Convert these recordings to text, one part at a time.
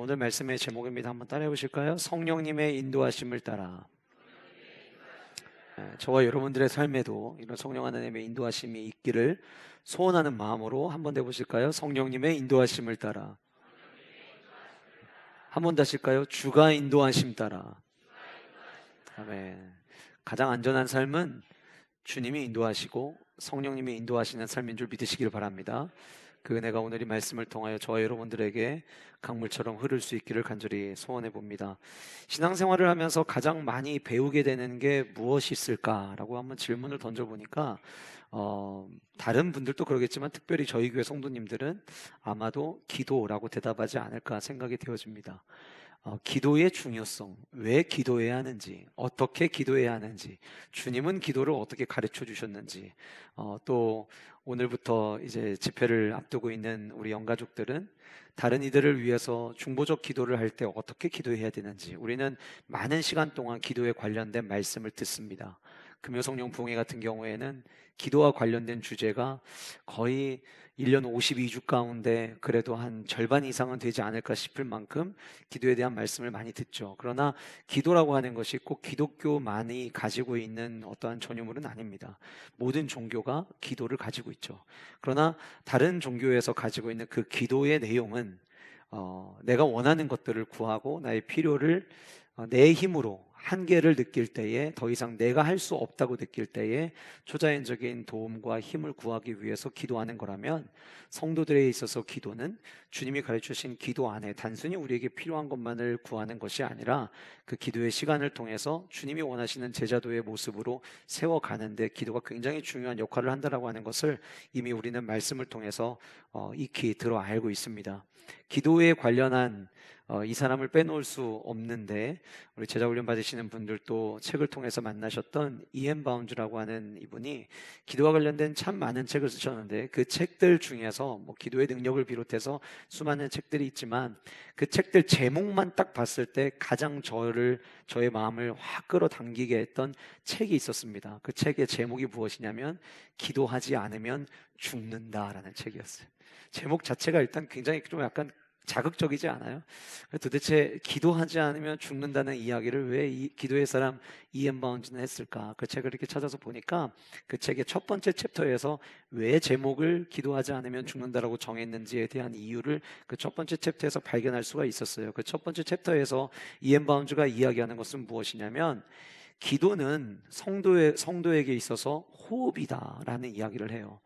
오늘 말씀의 제목입니다. 한번 따라해 보실까요? 성령님의 인도하심을 따라. 저와 여러분들의 삶에도 이런 성령 하나님의 인도하심이 있기를 소원하는 마음으로 한번 해보실까요? 성령님의 인도하심을 따라. 한번 더 하실까요? 주가 인도하심 따라. 아멘. 가장 안전한 삶은 주님이 인도하시고 성령님이 인도하시는 삶인 줄 믿으시길 바랍니다. 그 은혜가 오늘 이 말씀을 통하여 저와 여러분들에게 강물처럼 흐를 수 있기를 간절히 소원해 봅니다. 신앙생활을 하면서 가장 많이 배우게 되는 게 무엇이 있을까라고 한번 질문을 던져보니까 다른 분들도 그러겠지만 특별히 저희 교회 성도님들은 아마도 기도라고 대답하지 않을까 생각이 되어집니다. 기도의 중요성, 왜 기도해야 하는지, 어떻게 기도해야 하는지, 주님은 기도를 어떻게 가르쳐 주셨는지, 또 오늘부터 이제 집회를 앞두고 있는 우리 영가족들은 다른 이들을 위해서 중보적 기도를 할 때 어떻게 기도해야 되는지, 우리는 많은 시간 동안 기도에 관련된 말씀을 듣습니다. 금요성령 부흥회 같은 경우에는 기도와 관련된 주제가 거의 1년 52주 가운데 그래도 한 절반 이상은 되지 않을까 싶을 만큼 기도에 대한 말씀을 많이 듣죠. 그러나 기도라고 하는 것이 꼭 기독교만이 가지고 있는 어떠한 전유물은 아닙니다. 모든 종교가 기도를 가지고 있죠. 그러나 다른 종교에서 가지고 있는 그 기도의 내용은 내가 원하는 것들을 구하고 나의 필요를 내 힘으로 한계를 느낄 때에, 더 이상 내가 할 수 없다고 느낄 때에 초자연적인 도움과 힘을 구하기 위해서 기도하는 거라면, 성도들에 있어서 기도는 주님이 가르쳐주신 기도 안에 단순히 우리에게 필요한 것만을 구하는 것이 아니라 그 기도의 시간을 통해서 주님이 원하시는 제자도의 모습으로 세워가는데 기도가 굉장히 중요한 역할을 한다라고 하는 것을 이미 우리는 말씀을 통해서 익히 들어 알고 있습니다. 기도에 관련한 이 사람을 빼놓을 수 없는데, 우리 제자훈련 받으시는 분들도 책을 통해서 만나셨던 이엔 바운즈라고 하는 이분이 기도와 관련된 참 많은 책을 쓰셨는데, 그 책들 중에서 뭐 기도의 능력을 비롯해서 수많은 책들이 있지만 그 책들 제목만 딱 봤을 때 가장 저의 마음을 확 끌어당기게 했던 책이 있었습니다. 그 책의 제목이 무엇이냐면 기도하지 않으면 죽는다라는 책이었어요. 제목 자체가 일단 굉장히 좀 약간 자극적이지 않아요? 도대체 기도하지 않으면 죽는다는 이야기를 왜 이 기도의 사람 이엔 바운즈는 했을까? 그 책을 이렇게 찾아서 보니까 그 책의 첫 번째 챕터에서 왜 제목을 기도하지 않으면 죽는다라고 정했는지에 대한 이유를 그 첫 번째 챕터에서 발견할 수가 있었어요. 그 첫 번째 챕터에서 이엔 바운즈가 이야기하는 것은 무엇이냐면, 기도는 성도에게 있어서 호흡이다라는 이야기를 해요.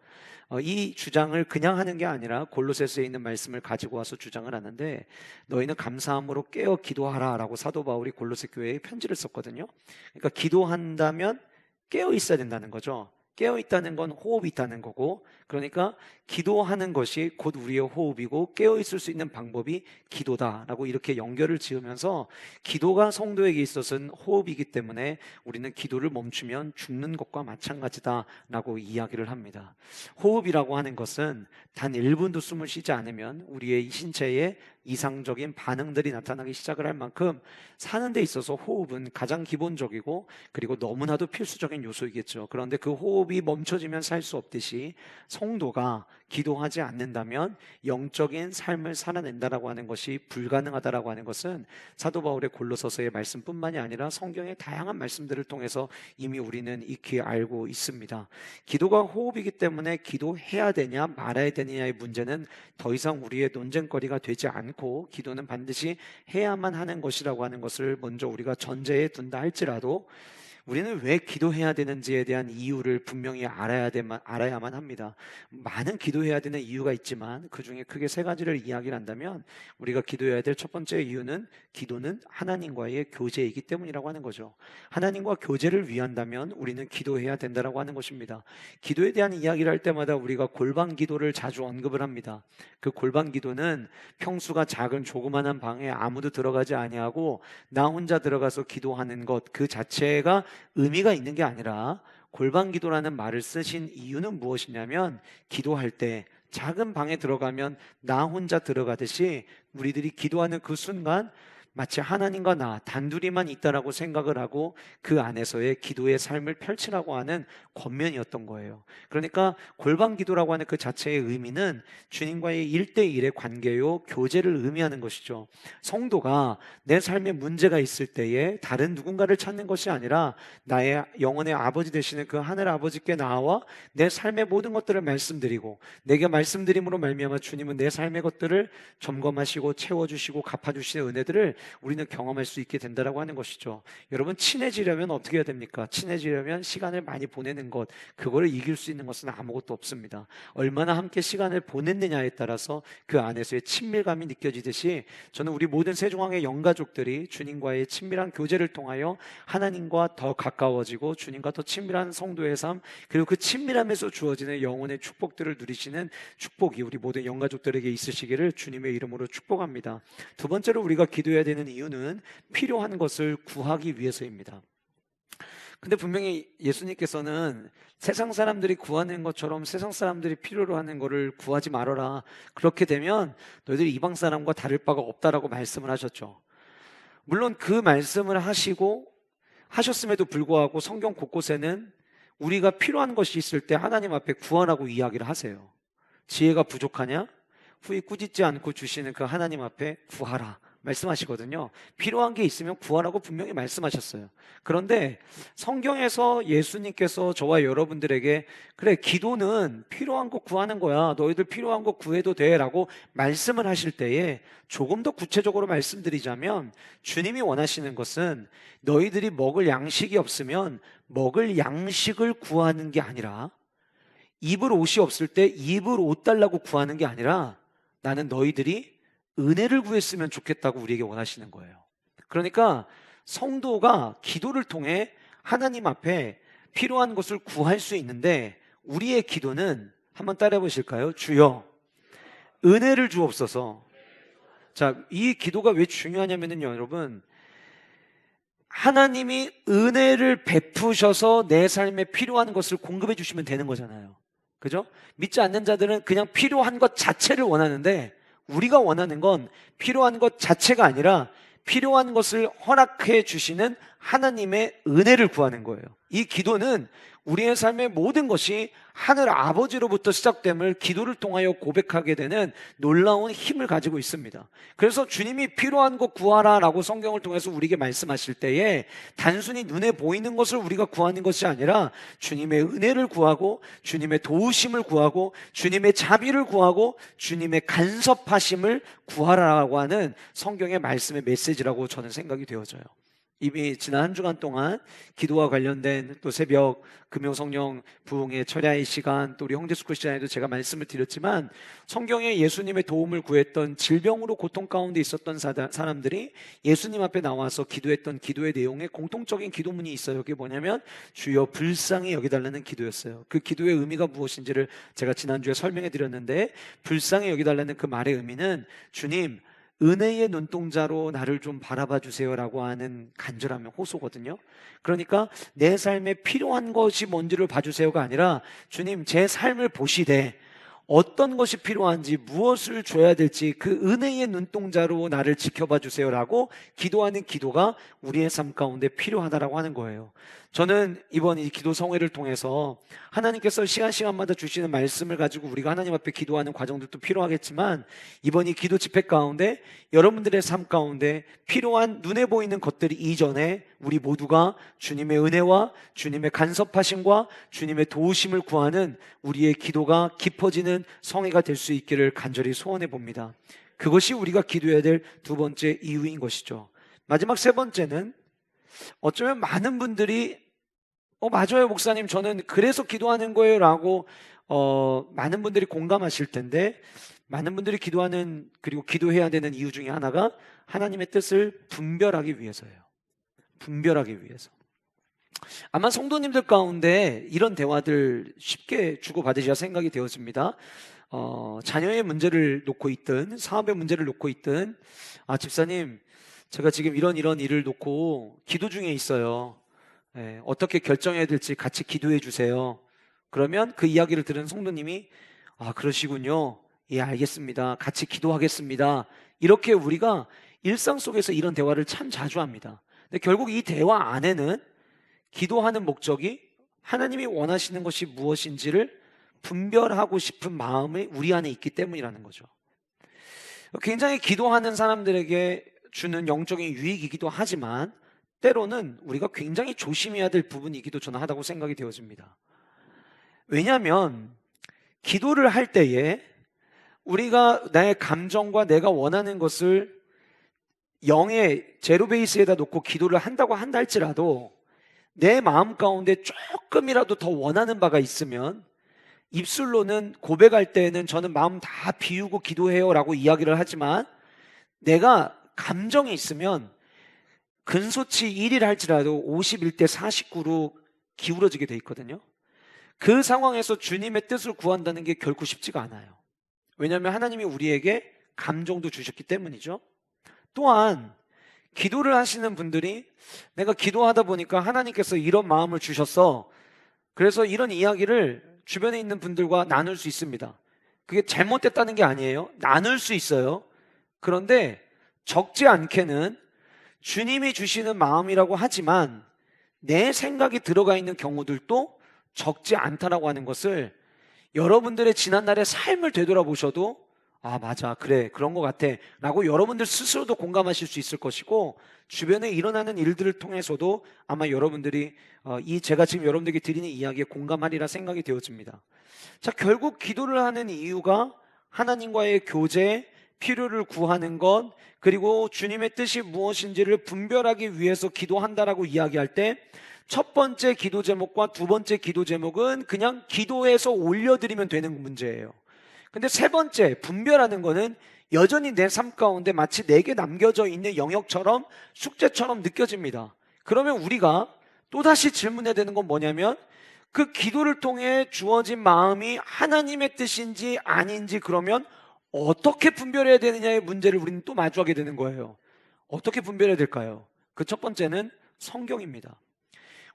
이 주장을 그냥 하는 게 아니라 골로새서에 있는 말씀을 가지고 와서 주장을 하는데, 너희는 감사함으로 깨어 기도하라 라고 사도 바울이 골로새 교회에 편지를 썼거든요. 그러니까 기도한다면 깨어 있어야 된다는 거죠. 깨어 있다는 건 호흡이 있다는 거고, 그러니까 기도하는 것이 곧 우리의 호흡이고 깨어 있을 수 있는 방법이 기도다라고 이렇게 연결을 지으면서, 기도가 성도에게 있어서는 호흡이기 때문에 우리는 기도를 멈추면 죽는 것과 마찬가지다라고 이야기를 합니다. 호흡이라고 하는 것은 단 1분도 숨을 쉬지 않으면 우리의 신체에 이상적인 반응들이 나타나기 시작을 할 만큼 사는 데 있어서 호흡은 가장 기본적이고 그리고 너무나도 필수적인 요소이겠죠. 그런데 그 호흡이 멈춰지면 살 수 없듯이 성도가 기도하지 않는다면 영적인 삶을 살아낸다라고 하는 것이 불가능하다라고 하는 것은 사도 바울의 골로서서의 말씀뿐만이 아니라 성경의 다양한 말씀들을 통해서 이미 우리는 익히 알고 있습니다. 기도가 호흡이기 때문에 기도해야 되냐 말아야 되느냐의 문제는 더 이상 우리의 논쟁거리가 되지 않고, 기도는 반드시 해야만 하는 것이라고 하는 것을 먼저 우리가 전제에 둔다 할지라도 우리는 왜 기도해야 되는지에 대한 이유를 분명히 알아야만 합니다. 많은 기도해야 되는 이유가 있지만 그 중에 크게 3가지를 이야기를 한다면, 우리가 기도해야 될 첫 번째 이유는 기도는 하나님과의 교제이기 때문이라고 하는 거죠. 하나님과 교제를 위한다면 우리는 기도해야 된다라고 하는 것입니다. 기도에 대한 이야기를 할 때마다 우리가 골방 기도를 자주 언급을 합니다. 그 골방 기도는 평수가 작은 조그만한 방에 아무도 들어가지 아니하고 나 혼자 들어가서 기도하는 것 그 자체가 의미가 있는 게 아니라, 골방 기도라는 말을 쓰신 이유는 무엇이냐면, 기도할 때 작은 방에 들어가면 나 혼자 들어가듯이 우리들이 기도하는 그 순간 마치 하나님과 나 단둘이만 있다라고 생각을 하고 그 안에서의 기도의 삶을 펼치라고 하는 권면이었던 거예요. 그러니까 골방 기도라고 하는 그 자체의 의미는 주님과의 1대1의 관계요, 교제를 의미하는 것이죠. 성도가 내 삶에 문제가 있을 때에 다른 누군가를 찾는 것이 아니라 나의 영혼의 아버지 되시는 그 하늘 아버지께 나와 내 삶의 모든 것들을 말씀드리고, 내게 말씀드림으로 말미암아 주님은 내 삶의 것들을 점검하시고 채워주시고 갚아주시는 은혜들을 우리는 경험할 수 있게 된다라고 하는 것이죠. 여러분, 친해지려면 어떻게 해야 됩니까? 친해지려면 시간을 많이 보내는 것, 그거를 이길 수 있는 것은 아무것도 없습니다. 얼마나 함께 시간을 보냈느냐에 따라서 그 안에서의 친밀감이 느껴지듯이, 저는 우리 모든 세종왕의 영가족들이 주님과의 친밀한 교제를 통하여 하나님과 더 가까워지고 주님과 더 친밀한 성도의 삶, 그리고 그 친밀함에서 주어지는 영혼의 축복들을 누리시는 축복이 우리 모든 영가족들에게 있으시기를 주님의 이름으로 축복합니다. 두 번째로 우리가 기도해야 되는 이유는 필요한 것을 구하기 위해서입니다. 근데 분명히 예수님께서는 세상 사람들이 구하는 것처럼 세상 사람들이 필요로 하는 것을 구하지 말아라, 그렇게 되면 너희들이 이방 사람과 다를 바가 없다라고 말씀을 하셨죠. 물론 그 말씀을 하셨음에도 불구하고 성경 곳곳에는 우리가 필요한 것이 있을 때 하나님 앞에 구하라고 이야기를 하세요. 지혜가 부족하냐? 후히 꾸짖지 않고 주시는 그 하나님 앞에 구하라 말씀하시거든요. 필요한 게 있으면 구하라고 분명히 말씀하셨어요. 그런데 성경에서 예수님께서 저와 여러분들에게 그래, 기도는 필요한 거 구하는 거야, 너희들 필요한 거 구해도 돼 라고 말씀을 하실 때에 조금 더 구체적으로 말씀드리자면, 주님이 원하시는 것은 너희들이 먹을 양식이 없으면 먹을 양식을 구하는 게 아니라, 입을 옷이 없을 때 입을 옷 달라고 구하는 게 아니라, 나는 너희들이 은혜를 구했으면 좋겠다고 우리에게 원하시는 거예요. 그러니까 성도가 기도를 통해 하나님 앞에 필요한 것을 구할 수 있는데, 우리의 기도는 한번 따라해 보실까요? 주여 은혜를 주옵소서. 자, 이 기도가 왜 중요하냐면요, 여러분, 하나님이 은혜를 베푸셔서 내 삶에 필요한 것을 공급해 주시면 되는 거잖아요. 그죠? 믿지 않는 자들은 그냥 필요한 것 자체를 원하는데, 우리가 원하는 건 필요한 것 자체가 아니라 필요한 것을 허락해 주시는 하나님의 은혜를 구하는 거예요. 이 기도는 우리의 삶의 모든 것이 하늘 아버지로부터 시작됨을 기도를 통하여 고백하게 되는 놀라운 힘을 가지고 있습니다. 그래서 주님이 필요한 것 구하라 라고 성경을 통해서 우리에게 말씀하실 때에 단순히 눈에 보이는 것을 우리가 구하는 것이 아니라 주님의 은혜를 구하고 주님의 도우심을 구하고 주님의 자비를 구하고 주님의 간섭하심을 구하라라고 하는 성경의 말씀의 메시지라고 저는 생각이 되어져요. 이미 지난 한 주간 동안 기도와 관련된 또 새벽 금요 성령 부흥의 철야의 시간, 또 우리 형제 스쿨 시간에도 제가 말씀을 드렸지만, 성경에 예수님의 도움을 구했던 질병으로 고통 가운데 있었던 사람들이 예수님 앞에 나와서 기도했던 기도의 내용에 공통적인 기도문이 있어요. 그게 뭐냐면 주여 불쌍히 여기달라는 기도였어요. 그 기도의 의미가 무엇인지를 제가 지난주에 설명해 드렸는데, 불쌍히 여기달라는 그 말의 의미는 주님 은혜의 눈동자로 나를 좀 바라봐 주세요라고 하는 간절함의 호소거든요. 그러니까 내 삶에 필요한 것이 뭔지를 봐주세요가 아니라, 주님 제 삶을 보시되 어떤 것이 필요한지, 무엇을 줘야 될지 그 은혜의 눈동자로 나를 지켜봐 주세요라고 기도하는 기도가 우리의 삶 가운데 필요하다라고 하는 거예요. 저는 이번 이 기도 성회를 통해서 하나님께서 시간마다 주시는 말씀을 가지고 우리가 하나님 앞에 기도하는 과정들도 필요하겠지만, 이번 이 기도 집회 가운데 여러분들의 삶 가운데 필요한 눈에 보이는 것들이 이전에 우리 모두가 주님의 은혜와 주님의 간섭하심과 주님의 도우심을 구하는 우리의 기도가 깊어지는 성회가 될 수 있기를 간절히 소원해 봅니다. 그것이 우리가 기도해야 될 두 번째 이유인 것이죠. 마지막 세 번째는, 어쩌면 많은 분들이 맞아요 목사님, 저는 그래서 기도하는 거예요 라고 많은 분들이 공감하실 텐데, 많은 분들이 기도하는, 그리고 기도해야 되는 이유 중에 하나가 하나님의 뜻을 분별하기 위해서예요. 분별하기 위해서. 아마 성도님들 가운데 이런 대화들 쉽게 주고받으셔야 생각이 되어집니다. 자녀의 문제를 놓고 있든 사업의 문제를 놓고 있든, 집사님 제가 지금 이런 일을 놓고 기도 중에 있어요. 어떻게 결정해야 될지 같이 기도해 주세요. 그러면 그 이야기를 들은 성도님이 그러시군요. 예, 알겠습니다. 같이 기도하겠습니다. 이렇게 우리가 일상 속에서 이런 대화를 참 자주 합니다. 근데 결국 이 대화 안에는 기도하는 목적이 하나님이 원하시는 것이 무엇인지를 분별하고 싶은 마음이 우리 안에 있기 때문이라는 거죠. 굉장히 기도하는 사람들에게 주는 영적인 유익이기도 하지만 때로는 우리가 굉장히 조심해야 될 부분이기도 저는 하다고 생각이 되어집니다. 왜냐하면 기도를 할 때에 우리가 나의 감정과 내가 원하는 것을 영의 제로 베이스에다 놓고 기도를 한다고 한다 할지라도 내 마음 가운데 조금이라도 더 원하는 바가 있으면 입술로는 고백할 때에는 저는 마음 다 비우고 기도해요 라고 이야기를 하지만 내가 감정이 있으면 근소치 1일 할지라도 51대 49로 기울어지게 돼 있거든요. 그 상황에서 주님의 뜻을 구한다는 게 결코 쉽지가 않아요. 왜냐하면 하나님이 우리에게 감정도 주셨기 때문이죠. 또한 기도를 하시는 분들이 내가 기도하다 보니까 하나님께서 이런 마음을 주셨어. 그래서 이런 이야기를 주변에 있는 분들과 나눌 수 있습니다. 그게 잘못됐다는 게 아니에요. 나눌 수 있어요. 그런데 적지 않게는 주님이 주시는 마음이라고 하지만 내 생각이 들어가 있는 경우들도 적지 않다라고 하는 것을 여러분들의 지난날의 삶을 되돌아보셔도 아 맞아 그래 그런 것 같아 라고 여러분들 스스로도 공감하실 수 있을 것이고 주변에 일어나는 일들을 통해서도 아마 여러분들이 제가 지금 여러분들에게 드리는 이야기에 공감하리라 생각이 되어집니다. 자, 결국 기도를 하는 이유가 하나님과의 교제, 필요를 구하는 것, 그리고 주님의 뜻이 무엇인지를 분별하기 위해서 기도한다라고 이야기할 때 첫 번째 기도 제목과 두 번째 기도 제목은 그냥 기도해서 올려드리면 되는 문제예요. 근데 세 번째 분별하는 거는 여전히 내 삶 가운데 마치 내게 남겨져 있는 영역처럼 숙제처럼 느껴집니다. 그러면 우리가 또다시 질문해야 되는 건 뭐냐면 그 기도를 통해 주어진 마음이 하나님의 뜻인지 아닌지 그러면 어떻게 분별해야 되느냐의 문제를 우리는 또 마주하게 되는 거예요. 어떻게 분별해야 될까요? 그 첫 번째는 성경입니다.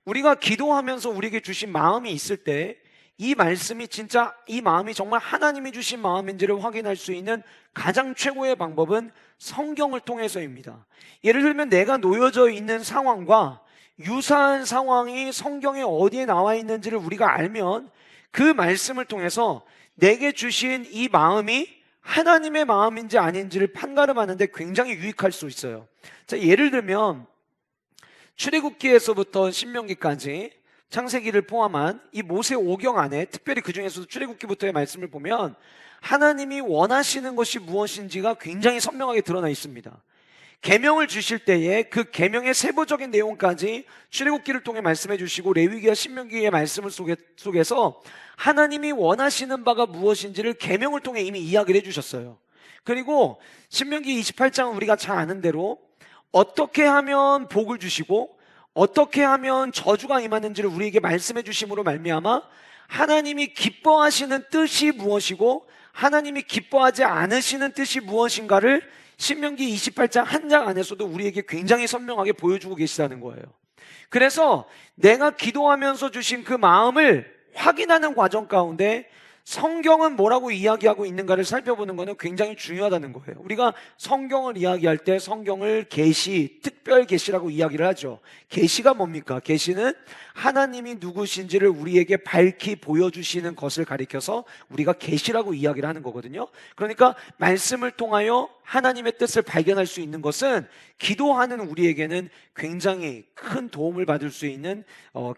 우리가 기도하면서 우리에게 주신 마음이 있을 때 이 말씀이 진짜 이 마음이 정말 하나님이 주신 마음인지를 확인할 수 있는 가장 최고의 방법은 성경을 통해서입니다. 예를 들면 내가 놓여져 있는 상황과 유사한 상황이 성경에 어디에 나와 있는지를 우리가 알면 그 말씀을 통해서 내게 주신 이 마음이 하나님의 마음인지 아닌지를 판가름하는 데 굉장히 유익할 수 있어요. 자, 예를 들면 출애굽기에서부터 신명기까지 창세기를 포함한 이 모세 오경 안에 특별히 그 중에서도 출애굽기부터의 말씀을 보면 하나님이 원하시는 것이 무엇인지가 굉장히 선명하게 드러나 있습니다. 계명을 주실 때에 그 계명의 세부적인 내용까지 출애굽기를 통해 말씀해 주시고 레위기와 신명기의 말씀을 속에서 하나님이 원하시는 바가 무엇인지를 계명을 통해 이미 이야기를 해주셨어요. 그리고 신명기 28장은 우리가 잘 아는 대로 어떻게 하면 복을 주시고 어떻게 하면 저주가 임하는지를 우리에게 말씀해 주심으로 말미암아 하나님이 기뻐하시는 뜻이 무엇이고 하나님이 기뻐하지 않으시는 뜻이 무엇인가를 신명기 28장 한 장 안에서도 우리에게 굉장히 선명하게 보여주고 계시다는 거예요. 그래서 내가 기도하면서 주신 그 마음을 확인하는 과정 가운데 성경은 뭐라고 이야기하고 있는가를 살펴보는 것은 굉장히 중요하다는 거예요. 우리가 성경을 이야기할 때 성경을 계시, 특별 계시라고 이야기를 하죠. 계시가 뭡니까? 계시는 하나님이 누구신지를 우리에게 밝히 보여주시는 것을 가리켜서 우리가 계시라고 이야기를 하는 거거든요. 그러니까 말씀을 통하여 하나님의 뜻을 발견할 수 있는 것은 기도하는 우리에게는 굉장히 큰 도움을 받을 수 있는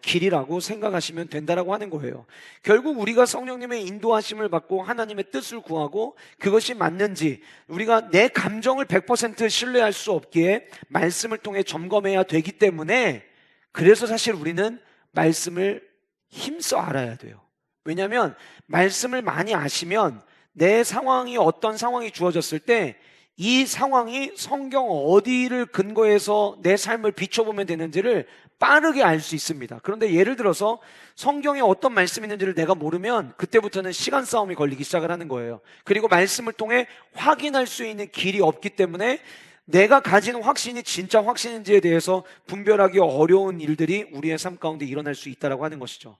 길이라고 생각하시면 된다라고 하는 거예요. 결국 우리가 성령님의 인도하심을 받고 하나님의 뜻을 구하고 그것이 맞는지 우리가 내 감정을 100% 신뢰할 수 없기에 말씀을 통해 점검해야 되기 때문에 그래서 사실 우리는 말씀을 힘써 알아야 돼요. 왜냐하면 말씀을 많이 아시면 내 상황이 어떤 상황이 주어졌을 때 이 상황이 성경 어디를 근거해서 내 삶을 비춰보면 되는지를 빠르게 알 수 있습니다. 그런데 예를 들어서 성경에 어떤 말씀이 있는지를 내가 모르면 그때부터는 시간 싸움이 걸리기 시작을 하는 거예요. 그리고 말씀을 통해 확인할 수 있는 길이 없기 때문에 내가 가진 확신이 진짜 확신인지에 대해서 분별하기 어려운 일들이 우리의 삶 가운데 일어날 수 있다고 하는 것이죠.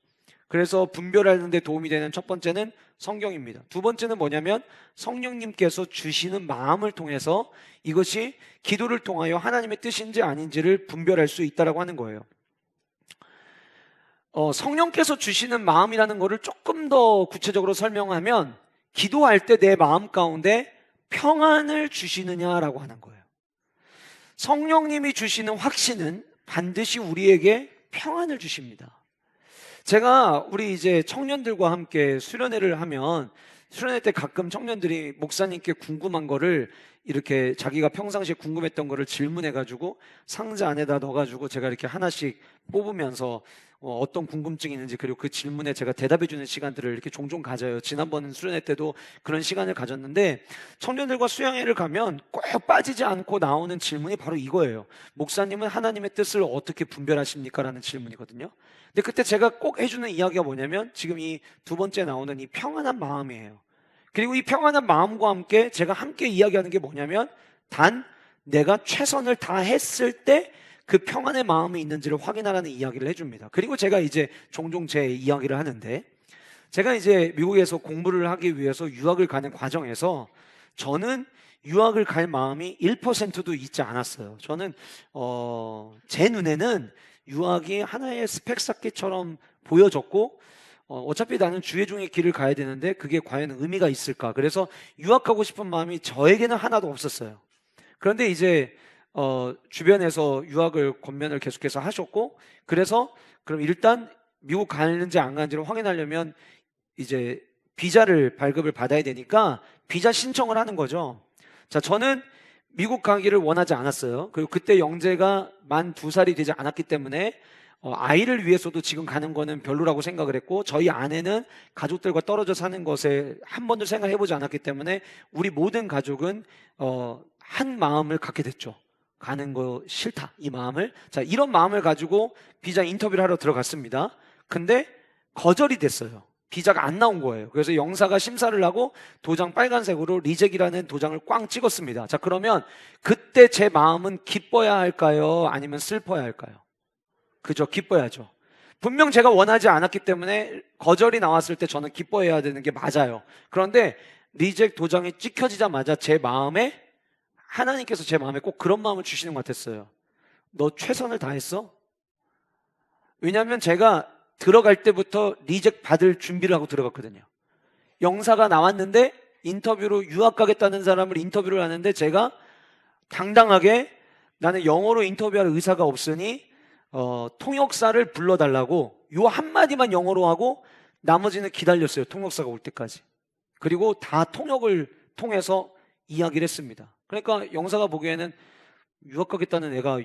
그래서 분별하는 데 도움이 되는 첫 번째는 성경입니다. 두 번째는 뭐냐면 성령님께서 주시는 마음을 통해서 이것이 기도를 통하여 하나님의 뜻인지 아닌지를 분별할 수 있다라고 하는 거예요. 성령께서 주시는 마음이라는 것을 조금 더 구체적으로 설명하면 기도할 때 내 마음 가운데 평안을 주시느냐라고 하는 거예요. 성령님이 주시는 확신은 반드시 우리에게 평안을 주십니다. 제가 우리 이제 청년들과 함께 수련회를 하면 수련회 때 가끔 청년들이 목사님께 궁금한 거를 이렇게 자기가 평상시에 궁금했던 거를 질문해가지고 상자 안에다 넣어가지고 제가 이렇게 하나씩 뽑으면서 어떤 궁금증이 있는지 그리고 그 질문에 제가 대답해주는 시간들을 이렇게 종종 가져요. 지난번 수련회 때도 그런 시간을 가졌는데 청년들과 수양회를 가면 꼭 빠지지 않고 나오는 질문이 바로 이거예요. 목사님은 하나님의 뜻을 어떻게 분별하십니까? 라는 질문이거든요. 근데 그때 제가 꼭 해주는 이야기가 뭐냐면 지금 이 두 번째 나오는 이 평안한 마음이에요. 그리고 이 평안한 마음과 함께 제가 함께 이야기하는 게 뭐냐면 단 내가 최선을 다했을 때 그 평안의 마음이 있는지를 확인하라는 이야기를 해줍니다. 그리고 제가 이제 종종 제 이야기를 하는데 제가 이제 미국에서 공부를 하기 위해서 유학을 가는 과정에서 저는 유학을 갈 마음이 1%도 있지 않았어요. 저는 제 눈에는 유학이 하나의 스펙 쌓기처럼 보여졌고 어차피 나는 주의 길을 가야 되는데 그게 과연 의미가 있을까? 그래서 유학하고 싶은 마음이 저에게는 하나도 없었어요. 그런데 이제 주변에서 유학을 권면을 계속해서 하셨고 그래서 그럼 일단 미국 가는지 안 가는지를 확인하려면 이제 비자를 발급을 받아야 되니까 비자 신청을 하는 거죠. 자, 저는 미국 가기를 원하지 않았어요. 그리고 그때 영재가 만 2살이 되지 않았기 때문에 아이를 위해서도 지금 가는 거는 별로라고 생각을 했고 저희 아내는 가족들과 떨어져 사는 것에 한 번도 생각해보지 않았기 때문에 우리 모든 가족은 한 마음을 갖게 됐죠. 가는 거 싫다, 이 마음을. 자, 이런 마음을 가지고 비자 인터뷰를 하러 들어갔습니다. 근데 거절이 됐어요. 비자가 안 나온 거예요. 그래서 영사가 심사를 하고 도장 빨간색으로 리젝이라는 도장을 꽝 찍었습니다. 자, 그러면 그때 제 마음은 기뻐야 할까요? 아니면 슬퍼야 할까요? 그죠, 기뻐야죠. 분명 제가 원하지 않았기 때문에 거절이 나왔을 때 저는 기뻐해야 되는 게 맞아요. 그런데 리젝 도장이 찍혀지자마자 제 마음에 하나님께서 제 마음에 꼭 그런 마음을 주시는 것 같았어요. 너 최선을 다했어? 왜냐하면 제가 들어갈 때부터 리젝 받을 준비를 하고 들어갔거든요. 영사가 나왔는데 인터뷰로 유학 가겠다는 사람을 인터뷰를 하는데 제가 당당하게 나는 영어로 인터뷰할 의사가 없으니 통역사를 불러달라고 요 한마디만 영어로 하고 나머지는 기다렸어요. 통역사가 올 때까지. 그리고 다 통역을 통해서 이야기를 했습니다. 그러니까 영사가 보기에는 유학 가겠다는 애가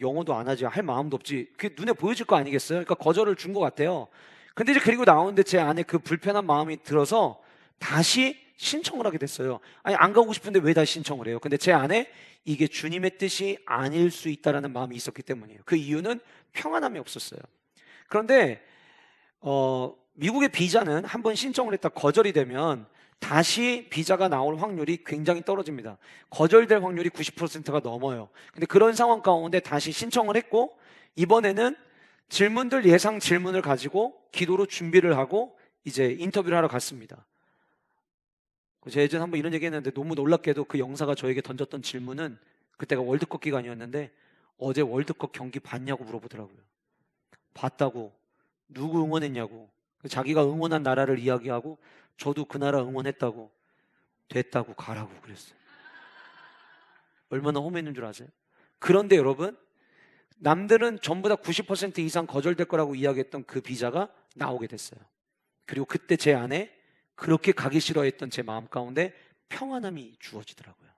영어도 안 하지 할 마음도 없지 그게 눈에 보여질 거 아니겠어요? 그러니까 거절을 준 것 같아요. 근데 이제 그리고 나오는데 제 안에 그 불편한 마음이 들어서 다시 신청을 하게 됐어요. 아니 안 가고 싶은데 왜 다시 신청을 해요? 근데 제 안에 이게 주님의 뜻이 아닐 수 있다라는 마음이 있었기 때문이에요. 그 이유는 평안함이 없었어요. 그런데 미국의 비자는 한번 신청을 했다 거절이 되면 다시 비자가 나올 확률이 굉장히 떨어집니다. 거절될 확률이 90%가 넘어요. 근데 그런 상황 가운데 다시 신청을 했고 이번에는 예상 질문을 가지고 기도로 준비를 하고 이제 인터뷰를 하러 갔습니다. 제가 예전에 한번 이런 얘기 했는데 너무 놀랍게도 그 영사가 저에게 던졌던 질문은 그때가 월드컵 기간이었는데 어제 월드컵 경기 봤냐고 물어보더라고요. 봤다고. 누구 응원했냐고. 자기가 응원한 나라를 이야기하고 저도 그 나라 응원했다고. 됐다고 가라고 그랬어요. 얼마나 험했는 줄 아세요? 그런데 여러분 남들은 전부 다 90% 이상 거절될 거라고 이야기했던 그 비자가 나오게 됐어요. 그리고 그때 제 안에 그렇게 가기 싫어했던 제 마음 가운데 평안함이 주어지더라고요.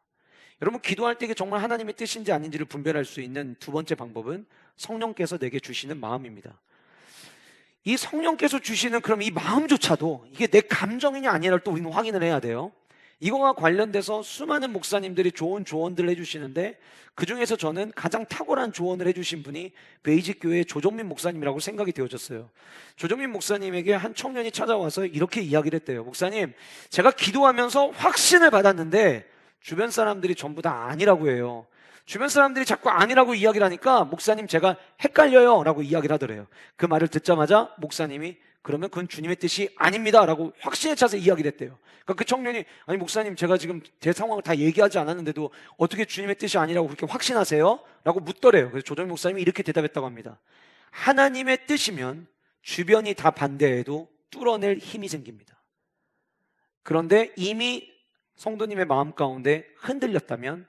여러분 기도할 때 이게 정말 하나님의 뜻인지 아닌지를 분별할 수 있는 두 번째 방법은 성령께서 내게 주시는 마음입니다. 이 성령께서 주시는 그럼 이 마음조차도 이게 내 감정이냐 아니냐를 또 우리는 확인을 해야 돼요. 이거와 관련돼서 수많은 목사님들이 좋은 조언들을 해주시는데 그중에서 저는 가장 탁월한 조언을 해주신 분이 베이직교회의 조정민 목사님이라고 생각이 되어졌어요. 조정민 목사님에게 한 청년이 찾아와서 이렇게 이야기를 했대요. 목사님, 제가 기도하면서 확신을 받았는데 주변 사람들이 전부 다 아니라고 해요. 주변 사람들이 자꾸 아니라고 이야기를 하니까 목사님 제가 헷갈려요 라고 이야기를 하더래요. 그 말을 듣자마자 목사님이 그러면 그건 주님의 뜻이 아닙니다 라고 확신에 차서 이야기를 했대요. 그러니까 그 청년이 아니 목사님 제가 지금 제 상황을 다 얘기하지 않았는데도 어떻게 주님의 뜻이 아니라고 그렇게 확신하세요? 라고 묻더래요. 그래서 조정민 목사님이 이렇게 대답했다고 합니다. 하나님의 뜻이면 주변이 다 반대해도 뚫어낼 힘이 생깁니다. 그런데 이미 성도님의 마음 가운데 흔들렸다면,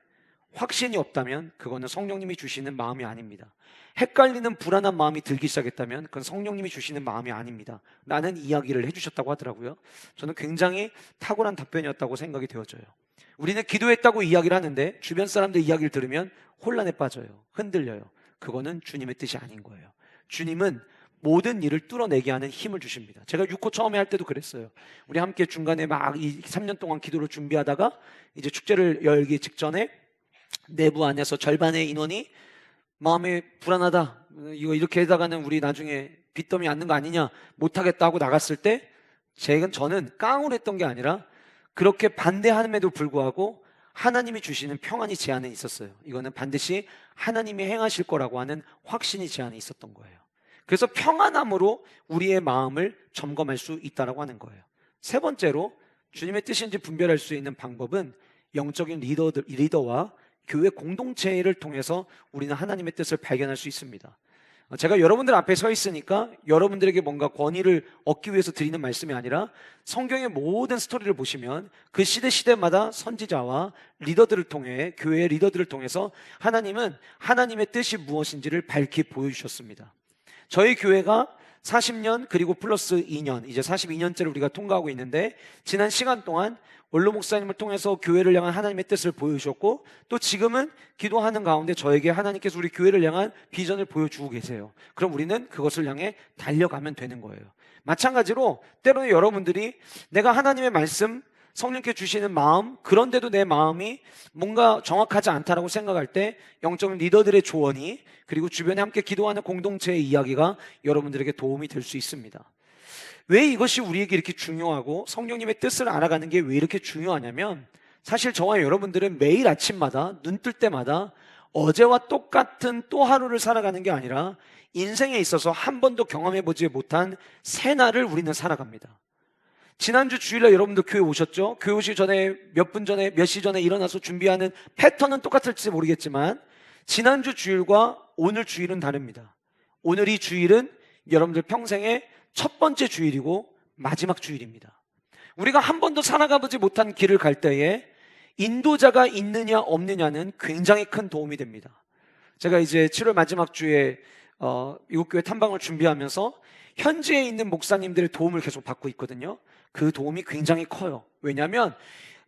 확신이 없다면 그거는 성령님이 주시는 마음이 아닙니다. 헷갈리는 불안한 마음이 들기 시작했다면 그건 성령님이 주시는 마음이 아닙니다 라는 이야기를 해주셨다고 하더라고요. 저는 굉장히 탁월한 답변이었다고 생각이 되어져요. 우리는 기도했다고 이야기를 하는데 주변 사람들 이야기를 들으면 혼란에 빠져요. 흔들려요. 그거는 주님의 뜻이 아닌 거예요. 주님은 모든 일을 뚫어내게 하는 힘을 주십니다. 제가 6호 처음에 할 때도 그랬어요. 우리 함께 중간에 막 이 3년 동안 기도를 준비하다가 이제 축제를 열기 직전에 내부 안에서 절반의 인원이 마음에 불안하다, 이거 이렇게 하다가는 우리 나중에 빚더미 앉는 거 아니냐, 못하겠다 하고 나갔을 때 저는 깡을 했던 게 아니라 그렇게 반대함에도 불구하고 하나님이 주시는 평안이 제 안에 있었어요. 이거는 반드시 하나님이 행하실 거라고 하는 확신이 제 안에 있었던 거예요. 그래서 평안함으로 우리의 마음을 점검할 수 있다고 하는 거예요. 세 번째로 주님의 뜻인지 분별할 수 있는 방법은 영적인 리더와 교회 공동체를 통해서 우리는 하나님의 뜻을 발견할 수 있습니다. 제가 여러분들 앞에 서 있으니까 여러분들에게 뭔가 권위를 얻기 위해서 드리는 말씀이 아니라 성경의 모든 스토리를 보시면 그 시대마다 선지자와 리더들을 통해, 교회의 리더들을 통해서 하나님은 하나님의 뜻이 무엇인지를 밝히 보여주셨습니다. 저희 교회가 40년 그리고 플러스 2년, 이제 42년째를 우리가 통과하고 있는데, 지난 시간 동안 원로 목사님을 통해서 교회를 향한 하나님의 뜻을 보여주셨고, 또 지금은 기도하는 가운데 저에게 하나님께서 우리 교회를 향한 비전을 보여주고 계세요. 그럼 우리는 그것을 향해 달려가면 되는 거예요. 마찬가지로 때로는 여러분들이 내가 하나님의 말씀, 성령께 주시는 마음, 그런데도 내 마음이 뭔가 정확하지 않다라고 생각할 때 영적 리더들의 조언이, 그리고 주변에 함께 기도하는 공동체의 이야기가 여러분들에게 도움이 될 수 있습니다. 왜 이것이 우리에게 이렇게 중요하고 성령님의 뜻을 알아가는 게 왜 이렇게 중요하냐면, 사실 저와 여러분들은 매일 아침마다 눈 뜰 때마다 어제와 똑같은 또 하루를 살아가는 게 아니라 인생에 있어서 한 번도 경험해보지 못한 새날을 우리는 살아갑니다. 지난주 주일날 여러분들 교회 오셨죠? 교회 오시기 전에 몇 시 전에 일어나서 준비하는 패턴은 똑같을지 모르겠지만 지난주 주일과 오늘 주일은 다릅니다. 오늘 이 주일은 여러분들 평생의 첫 번째 주일이고 마지막 주일입니다. 우리가 한 번도 살아가보지 못한 길을 갈 때에 인도자가 있느냐 없느냐는 굉장히 큰 도움이 됩니다. 제가 이제 7월 마지막 주에 미국 교회 탐방을 준비하면서 현지에 있는 목사님들의 도움을 계속 받고 있거든요. 그 도움이 굉장히 커요. 왜냐하면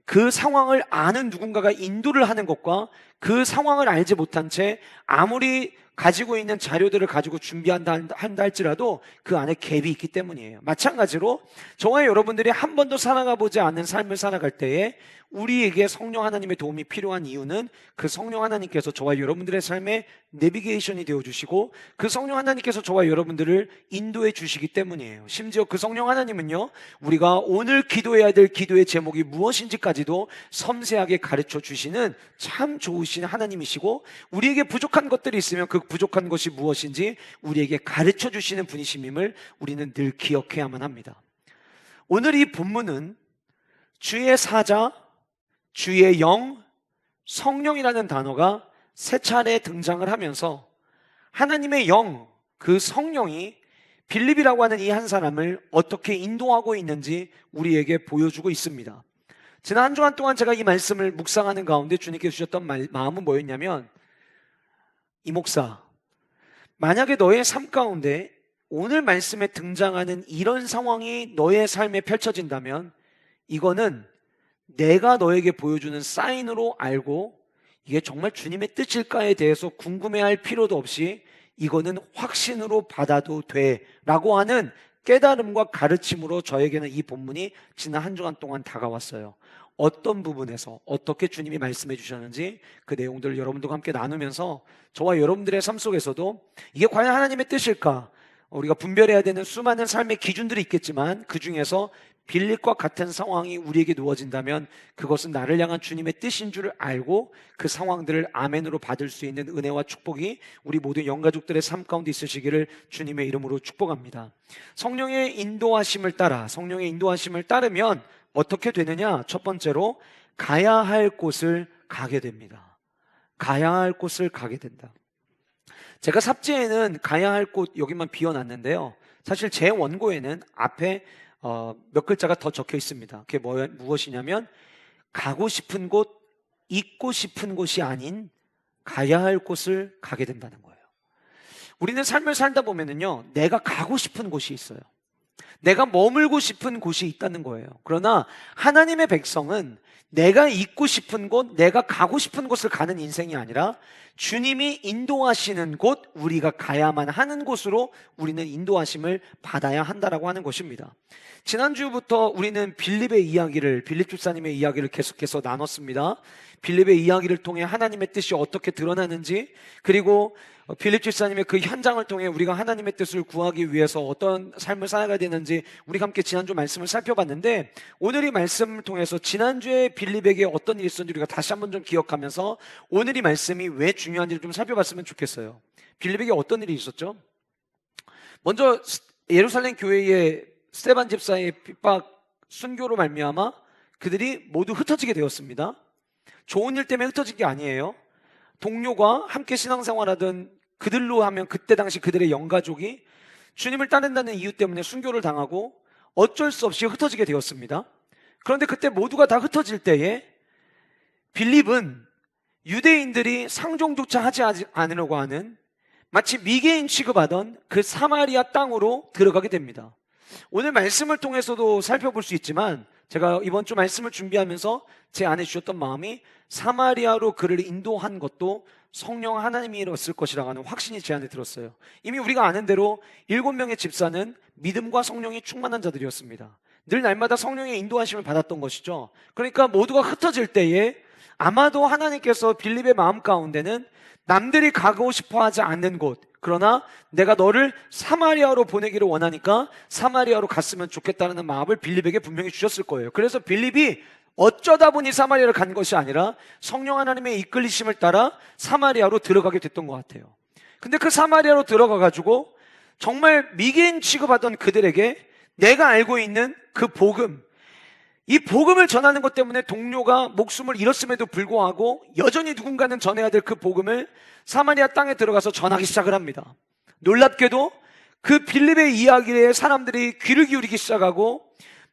그 상황을 아는 누군가가 인도를 하는 것과 그 상황을 알지 못한 채 아무리 가지고 있는 자료들을 가지고 준비한다 할지라도 그 안에 갭이 있기 때문이에요. 마찬가지로 저와 여러분들이 한 번도 살아가 보지 않는 삶을 살아갈 때에 우리에게 성령 하나님의 도움이 필요한 이유는 그 성령 하나님께서 저와 여러분들의 삶에 내비게이션이 되어주시고 그 성령 하나님께서 저와 여러분들을 인도해 주시기 때문이에요. 심지어 그 성령 하나님은요, 우리가 오늘 기도해야 될 기도의 제목이 무엇인지까지도 섬세하게 가르쳐 주시는 참 좋으신 하나님이시고, 우리에게 부족한 것들이 있으면 그 부족한 것이 무엇인지 우리에게 가르쳐 주시는 분이심임을 우리는 늘 기억해야만 합니다. 오늘 이 본문은 주의 사자, 주의 영, 성령이라는 단어가 세 차례 등장을 하면서 하나님의 영, 그 성령이 빌립이라고 하는 이 한 사람을 어떻게 인도하고 있는지 우리에게 보여주고 있습니다. 지난 한 주간 동안 제가 이 말씀을 묵상하는 가운데 주님께 주셨던 마음은 뭐였냐면, 이 목사, 만약에 너의 삶 가운데 오늘 말씀에 등장하는 이런 상황이 너의 삶에 펼쳐진다면 이거는 내가 너에게 보여주는 사인으로 알고 이게 정말 주님의 뜻일까에 대해서 궁금해할 필요도 없이 이거는 확신으로 받아도 돼 라고 하는 깨달음과 가르침으로 저에게는 이 본문이 지난 한 주간 동안 다가왔어요. 어떤 부분에서 어떻게 주님이 말씀해 주셨는지 그 내용들을 여러분들과 함께 나누면서 저와 여러분들의 삶 속에서도 이게 과연 하나님의 뜻일까, 우리가 분별해야 되는 수많은 삶의 기준들이 있겠지만 그 중에서 빌립과 같은 상황이 우리에게 놓아진다면 그것은 나를 향한 주님의 뜻인 줄 알고 그 상황들을 아멘으로 받을 수 있는 은혜와 축복이 우리 모든 영가족들의 삶 가운데 있으시기를 주님의 이름으로 축복합니다. 성령의 인도하심을 따르면 어떻게 되느냐? 첫 번째로 가야 할 곳을 가게 됩니다. 가야 할 곳을 가게 된다. 제가 삽지에는 가야 할 곳 여기만 비워놨는데요. 사실 제 원고에는 앞에 몇 글자가 더 적혀 있습니다. 그게 무엇이냐면 가고 싶은 곳, 있고 싶은 곳이 아닌 가야 할 곳을 가게 된다는 거예요. 우리는 삶을 살다 보면은요, 내가 가고 싶은 곳이 있어요. 내가 머물고 싶은 곳이 있다는 거예요. 그러나 하나님의 백성은 내가 있고 싶은 곳, 내가 가고 싶은 곳을 가는 인생이 아니라 주님이 인도하시는 곳, 우리가 가야만 하는 곳으로 우리는 인도하심을 받아야 한다라고 하는 것입니다. 지난주부터 우리는 빌립 집사님의 이야기를 계속해서 나눴습니다. 빌립의 이야기를 통해 하나님의 뜻이 어떻게 드러나는지, 그리고 빌립 집사님의 그 현장을 통해 우리가 하나님의 뜻을 구하기 위해서 어떤 삶을 살아가야 되는지 우리가 함께 지난주 말씀을 살펴봤는데, 오늘 이 말씀을 통해서 지난주에 빌립에게 어떤 일이 있었는지 우리가 다시 한번 좀 기억하면서 오늘 이 말씀이 왜 중요한지를 좀 살펴봤으면 좋겠어요. 빌립에게 어떤 일이 있었죠? 먼저 예루살렘 교회의 스데반 집사의 핍박 순교로 말미암아 그들이 모두 흩어지게 되었습니다. 좋은 일 때문에 흩어진 게 아니에요. 동료가 함께 신앙생활하던 그들로 하면 그때 당시 그들의 영가족이 주님을 따른다는 이유 때문에 순교를 당하고 어쩔 수 없이 흩어지게 되었습니다. 그런데 그때 모두가 다 흩어질 때에 빌립은 유대인들이 상종조차 하지 않으려고 하는 마치 미개인 취급하던 그 사마리아 땅으로 들어가게 됩니다. 오늘 말씀을 통해서도 살펴볼 수 있지만 제가 이번 주 말씀을 준비하면서 제 안에 주셨던 마음이 사마리아로 그를 인도한 것도 성령 하나님이었을 것이라고 하는 확신이 제 안에 들었어요. 이미 우리가 아는 대로 7명의 집사는 믿음과 성령이 충만한 자들이었습니다. 늘 날마다 성령의 인도하심을 받았던 것이죠. 그러니까 모두가 흩어질 때에 아마도 하나님께서 빌립의 마음 가운데는 남들이 가고 싶어하지 않는 곳, 그러나 내가 너를 사마리아로 보내기를 원하니까 사마리아로 갔으면 좋겠다는 마음을 빌립에게 분명히 주셨을 거예요. 그래서 빌립이 어쩌다 보니 사마리아를 간 것이 아니라 성령 하나님의 이끌리심을 따라 사마리아로 들어가게 됐던 것 같아요. 근데 그 사마리아로 들어가가지고 정말 미개인 취급하던 그들에게 내가 알고 있는 그 복음, 이 복음을 전하는 것 때문에 동료가 목숨을 잃었음에도 불구하고 여전히 누군가는 전해야 될 그 복음을 사마리아 땅에 들어가서 전하기 시작을 합니다. 놀랍게도 그 빌립의 이야기에 사람들이 귀를 기울이기 시작하고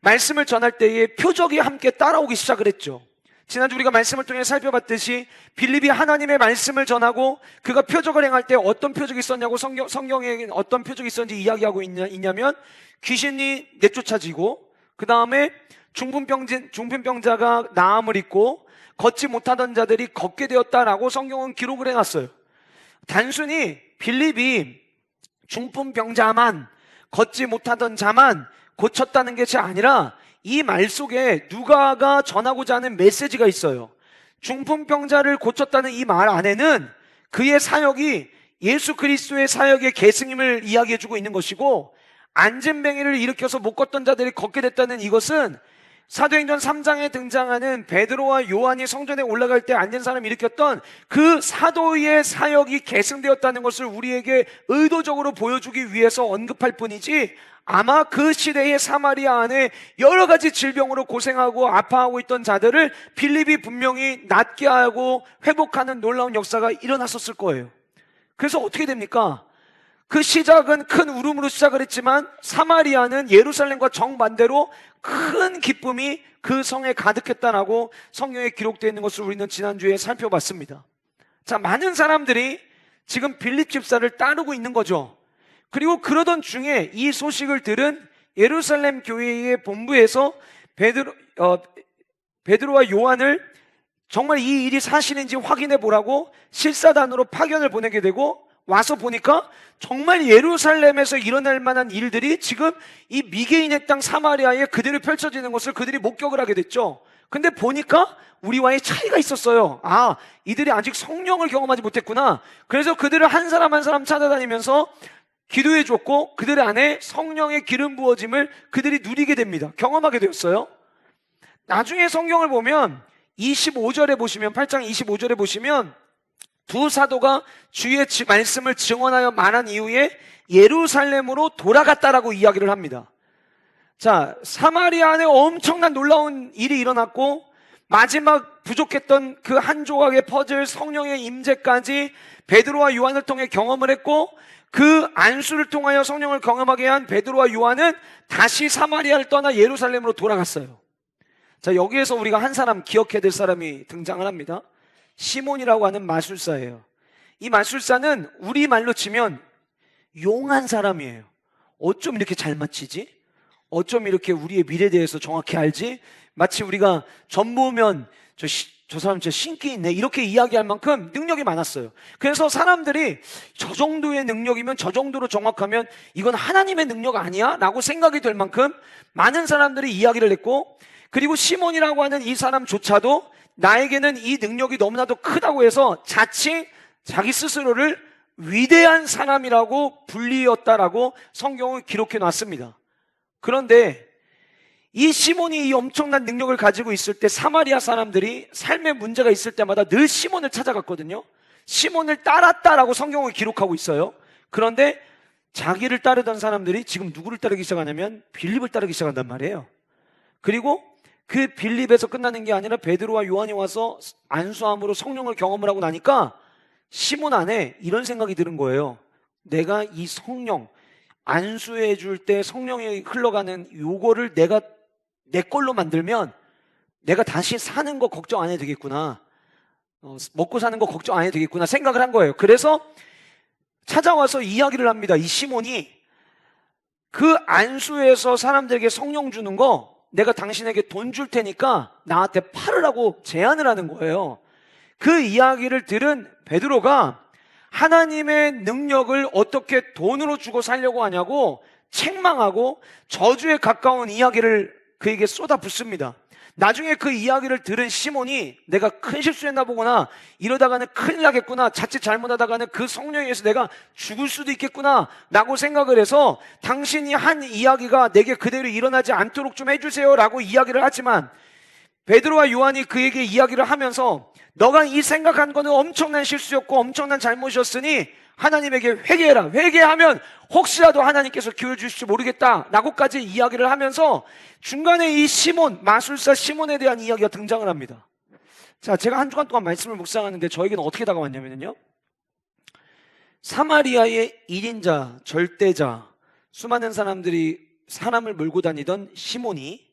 말씀을 전할 때에 표적이 함께 따라오기 시작을 했죠. 지난주 우리가 말씀을 통해 살펴봤듯이 빌립이 하나님의 말씀을 전하고 그가 표적을 행할 때 어떤 표적이 있었냐고 성경에 어떤 표적이 있었는지 이야기하고 있냐면 귀신이 내쫓아지고, 그 다음에 중풍병자가 나음을 입고 걷지 못하던 자들이 걷게 되었다라고 성경은 기록을 해놨어요. 단순히 빌립이 중풍병자만, 걷지 못하던 자만 고쳤다는 것이 아니라 이 말 속에 누가가 전하고자 하는 메시지가 있어요. 중풍병자를 고쳤다는 이 말 안에는 그의 사역이 예수 그리스도의 사역의 계승임을 이야기해주고 있는 것이고, 안진뱅이를 일으켜서 못 걷던 자들이 걷게 됐다는 이것은 사도행전 3장에 등장하는 베드로와 요한이 성전에 올라갈 때 앉은 사람을 일으켰던 그 사도의 사역이 계승되었다는 것을 우리에게 의도적으로 보여주기 위해서 언급할 뿐이지, 아마 그 시대의 사마리아 안에 여러 가지 질병으로 고생하고 아파하고 있던 자들을 빌립이 분명히 낫게 하고 회복하는 놀라운 역사가 일어났었을 거예요. 그래서 어떻게 됩니까? 그 시작은 큰 울음으로 시작을 했지만 사마리아는 예루살렘과 정반대로 큰 기쁨이 그 성에 가득했다라고 성경에 기록되어 있는 것을 우리는 지난주에 살펴봤습니다. 자, 많은 사람들이 지금 빌립 집사를 따르고 있는 거죠. 그리고 그러던 중에 이 소식을 들은 예루살렘 교회의 본부에서 베드로와 요한을 정말 이 일이 사실인지 확인해 보라고 실사단으로 파견을 보내게 되고, 와서 보니까 정말 예루살렘에서 일어날 만한 일들이 지금 이 미개인의 땅 사마리아에 그대로 펼쳐지는 것을 그들이 목격을 하게 됐죠. 근데 보니까 우리와의 차이가 있었어요. 아, 이들이 아직 성령을 경험하지 못했구나. 그래서 그들을 한 사람 한 사람 찾아다니면서 기도해 줬고 그들 안에 성령의 기름 부어짐을 그들이 누리게 됩니다. 경험하게 되었어요. 나중에 성경을 보면 25절에 보시면 8장 25절에 보시면 두 사도가 주의 말씀을 증언하여 말한 이후에 예루살렘으로 돌아갔다라고 이야기를 합니다. 자, 사마리아 안에 엄청난 놀라운 일이 일어났고 마지막 부족했던 그 한 조각의 퍼즐 성령의 임재까지 베드로와 요한을 통해 경험을 했고 그 안수를 통하여 성령을 경험하게 한 베드로와 요한은 다시 사마리아를 떠나 예루살렘으로 돌아갔어요. 자, 여기에서 우리가 한 사람 기억해야 될 사람이 등장을 합니다. 시몬이라고 하는 마술사예요. 이 마술사는 우리말로 치면 용한 사람이에요. 어쩜 이렇게 잘 맞히지? 어쩜 이렇게 우리의 미래에 대해서 정확히 알지? 마치 우리가 점 보면 저 사람 진짜 신기 있네 이렇게 이야기할 만큼 능력이 많았어요. 그래서 사람들이 저 정도의 능력이면 저 정도로 정확하면 이건 하나님의 능력 아니야? 라고 생각이 될 만큼 많은 사람들이 이야기를 했고, 그리고 시몬이라고 하는 이 사람조차도 나에게는 이 능력이 너무나도 크다고 해서 자칭 자기 스스로를 위대한 사람이라고 불리었다라고 성경을 기록해 놨습니다. 그런데 이 시몬이 이 엄청난 능력을 가지고 있을 때 사마리아 사람들이 삶에 문제가 있을 때마다 늘 시몬을 찾아갔거든요. 시몬을 따랐다라고 성경을 기록하고 있어요. 그런데 자기를 따르던 사람들이 지금 누구를 따르기 시작하냐면 빌립을 따르기 시작한단 말이에요. 그리고 그 빌립에서 끝나는 게 아니라 베드로와 요한이 와서 안수함으로 성령을 경험을 하고 나니까 시몬 안에 이런 생각이 드는 거예요. 내가 이 성령 안수해 줄 때 성령이 흘러가는 요거를 내가 내 걸로 만들면 내가 다시 사는 거 걱정 안 해도 되겠구나. 먹고 사는 거 걱정 안 해도 되겠구나 생각을 한 거예요. 그래서 찾아와서 이야기를 합니다. 이 시몬이 그 안수에서 사람들에게 성령 주는 거 내가 당신에게 돈 줄 테니까 나한테 팔으라고 제안을 하는 거예요. 그 이야기를 들은 베드로가 하나님의 능력을 어떻게 돈으로 주고 살려고 하냐고 책망하고 저주에 가까운 이야기를 그에게 쏟아붓습니다. 나중에 그 이야기를 들은 시몬이 내가 큰 실수했나 보구나, 이러다가는 큰일 나겠구나, 자칫 잘못하다가는 그 성령에 의해서 내가 죽을 수도 있겠구나 라고 생각을 해서 당신이 한 이야기가 내게 그대로 일어나지 않도록 좀 해주세요 라고 이야기를 하지만 베드로와 요한이 그에게 이야기를 하면서 너가 이 생각한 거는 엄청난 실수였고 엄청난 잘못이었으니 하나님에게 회개해라. 회개하면 혹시라도 하나님께서 기회 주실지 모르겠다 라고까지 이야기를 하면서 중간에 이 시몬, 마술사 시몬에 대한 이야기가 등장을 합니다. 자, 제가 한 주간 동안 말씀을 묵상하는데 저에게는 어떻게 다가왔냐면요, 사마리아의 1인자, 절대자, 수많은 사람들이 사람을 몰고 다니던 시몬이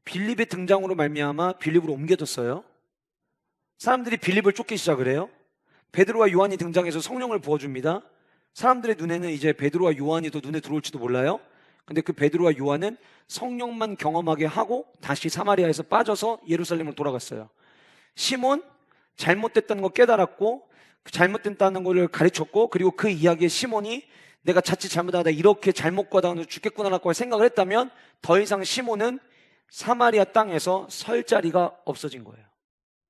빌립의 등장으로 말미암아 빌립으로 옮겨졌어요. 사람들이 빌립을 쫓기 시작을 해요. 베드로와 요한이 등장해서 성령을 부어줍니다. 사람들의 눈에는 이제 베드로와 요한이 더 눈에 들어올지도 몰라요. 근데 그 베드로와 요한은 성령만 경험하게 하고 다시 사마리아에서 빠져서 예루살렘으로 돌아갔어요. 시몬 잘못됐다는 거 깨달았고 잘못됐다는 걸 가르쳤고, 그리고 그 이야기에 시몬이 내가 자칫 잘못하다 이렇게 잘못 가다 죽겠구나라고 생각을 했다면 더 이상 시몬은 사마리아 땅에서 설 자리가 없어진 거예요.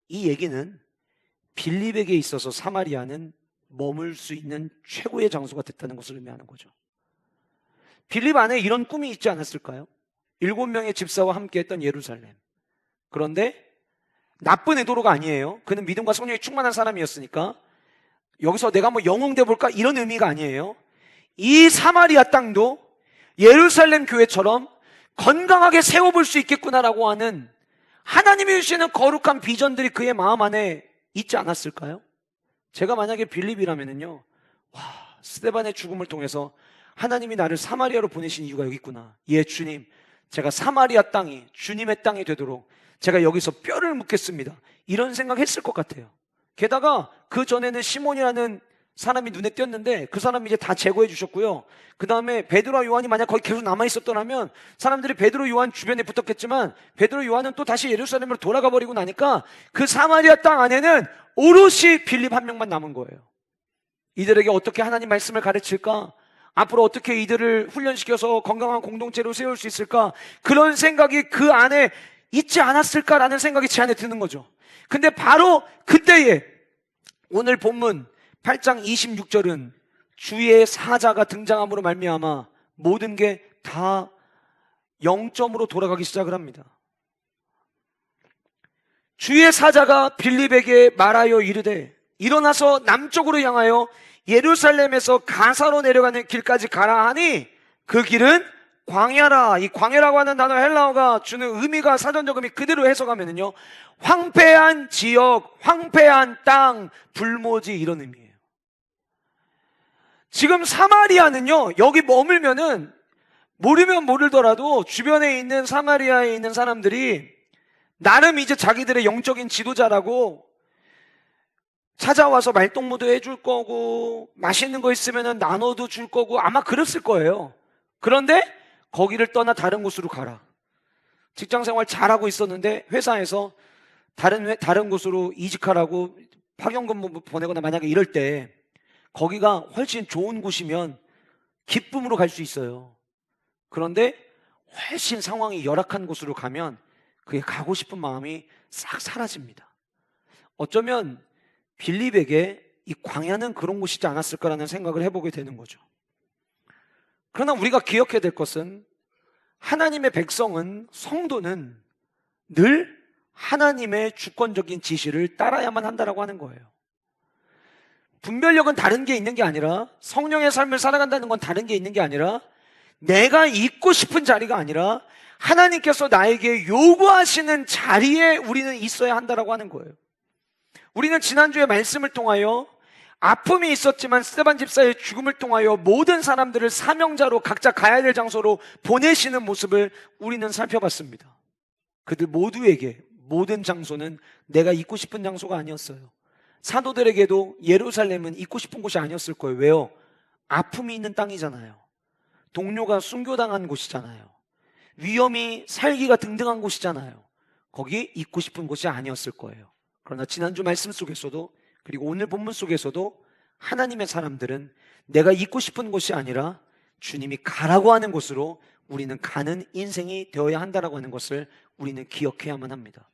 이 얘기는 빌립에게 있어서 사마리아는 머물 수 있는 최고의 장소가 됐다는 것을 의미하는 거죠. 빌립 안에 이런 꿈이 있지 않았을까요? 7명의 집사와 함께 했던 예루살렘. 그런데 나쁜 의도로가 아니에요. 그는 믿음과 성령이 충만한 사람이었으니까 여기서 내가 뭐 영웅돼 볼까 이런 의미가 아니에요. 이 사마리아 땅도 예루살렘 교회처럼 건강하게 세워볼 수 있겠구나라고 하는 하나님이 주시는 거룩한 비전들이 그의 마음 안에 있지 않았을까요? 제가 만약에 빌립이라면요, 와, 스데반의 죽음을 통해서 하나님이 나를 사마리아로 보내신 이유가 여기 있구나. 예, 주님, 제가 사마리아 땅이 주님의 땅이 되도록 제가 여기서 뼈를 묻겠습니다. 이런 생각했을 것 같아요. 게다가 그 전에는 시몬이라는 사람이 눈에 띄었는데 그 사람이 이제 다 제거해 주셨고요. 그 다음에 베드로와 요한이 만약 거기 계속 남아있었더라면 사람들이 베드로 요한 주변에 붙었겠지만 베드로 요한은 또 다시 예루살렘으로 돌아가 버리고 나니까 그 사마리아 땅 안에는 오롯이 빌립 한 명만 남은 거예요. 이들에게 어떻게 하나님 말씀을 가르칠까? 앞으로 어떻게 이들을 훈련시켜서 건강한 공동체로 세울 수 있을까? 그런 생각이 그 안에 있지 않았을까라는 생각이 제 안에 드는 거죠. 근데 바로 그때에 오늘 본문 8장 26절은 주의 사자가 등장함으로 말미암아 모든 게 다 0점으로 돌아가기 시작을 합니다. 주의 사자가 빌립에게 말하여 이르되 일어나서 남쪽으로 향하여 예루살렘에서 가사로 내려가는 길까지 가라 하니 그 길은 광야라. 이 광야라고 하는 단어 헬라어가 주는 의미가, 사전적 의미 그대로 해석하면은요, 황폐한 지역, 황폐한 땅, 불모지, 이런 의미예요. 지금 사마리아는요, 여기 머물면은 모르면 모르더라도 주변에 있는 사마리아에 있는 사람들이 나름 이제 자기들의 영적인 지도자라고 찾아와서 말동무도 해줄 거고 맛있는 거 있으면 나눠도 줄 거고 아마 그랬을 거예요. 그런데 거기를 떠나 다른 곳으로 가라. 직장생활 잘하고 있었는데 회사에서 다른 곳으로 이직하라고 파견근무 보내거나 만약에 이럴 때 거기가 훨씬 좋은 곳이면 기쁨으로 갈 수 있어요. 그런데 훨씬 상황이 열악한 곳으로 가면 그게 가고 싶은 마음이 싹 사라집니다. 어쩌면 빌립에게 이 광야는 그런 곳이지 않았을까라는 생각을 해보게 되는 거죠. 그러나 우리가 기억해야 될 것은 하나님의 백성은, 성도는 늘 하나님의 주권적인 지시를 따라야만 한다라고 하는 거예요. 분별력은 다른 게 있는 게 아니라, 성령의 삶을 살아간다는 건 다른 게 있는 게 아니라, 내가 있고 싶은 자리가 아니라 하나님께서 나에게 요구하시는 자리에 우리는 있어야 한다라고 하는 거예요. 우리는 지난주에 말씀을 통하여 아픔이 있었지만 스데반 집사의 죽음을 통하여 모든 사람들을 사명자로 각자 가야 될 장소로 보내시는 모습을 우리는 살펴봤습니다. 그들 모두에게 모든 장소는 내가 있고 싶은 장소가 아니었어요. 사도들에게도 예루살렘은 있고 싶은 곳이 아니었을 거예요. 왜요? 아픔이 있는 땅이잖아요. 동료가 순교당한 곳이잖아요. 위험이 살기가 등등한 곳이잖아요. 거기 있고 싶은 곳이 아니었을 거예요. 그러나 지난주 말씀 속에서도, 그리고 오늘 본문 속에서도 하나님의 사람들은 내가 있고 싶은 곳이 아니라 주님이 가라고 하는 곳으로 우리는 가는 인생이 되어야 한다라고 하는 것을 우리는 기억해야만 합니다.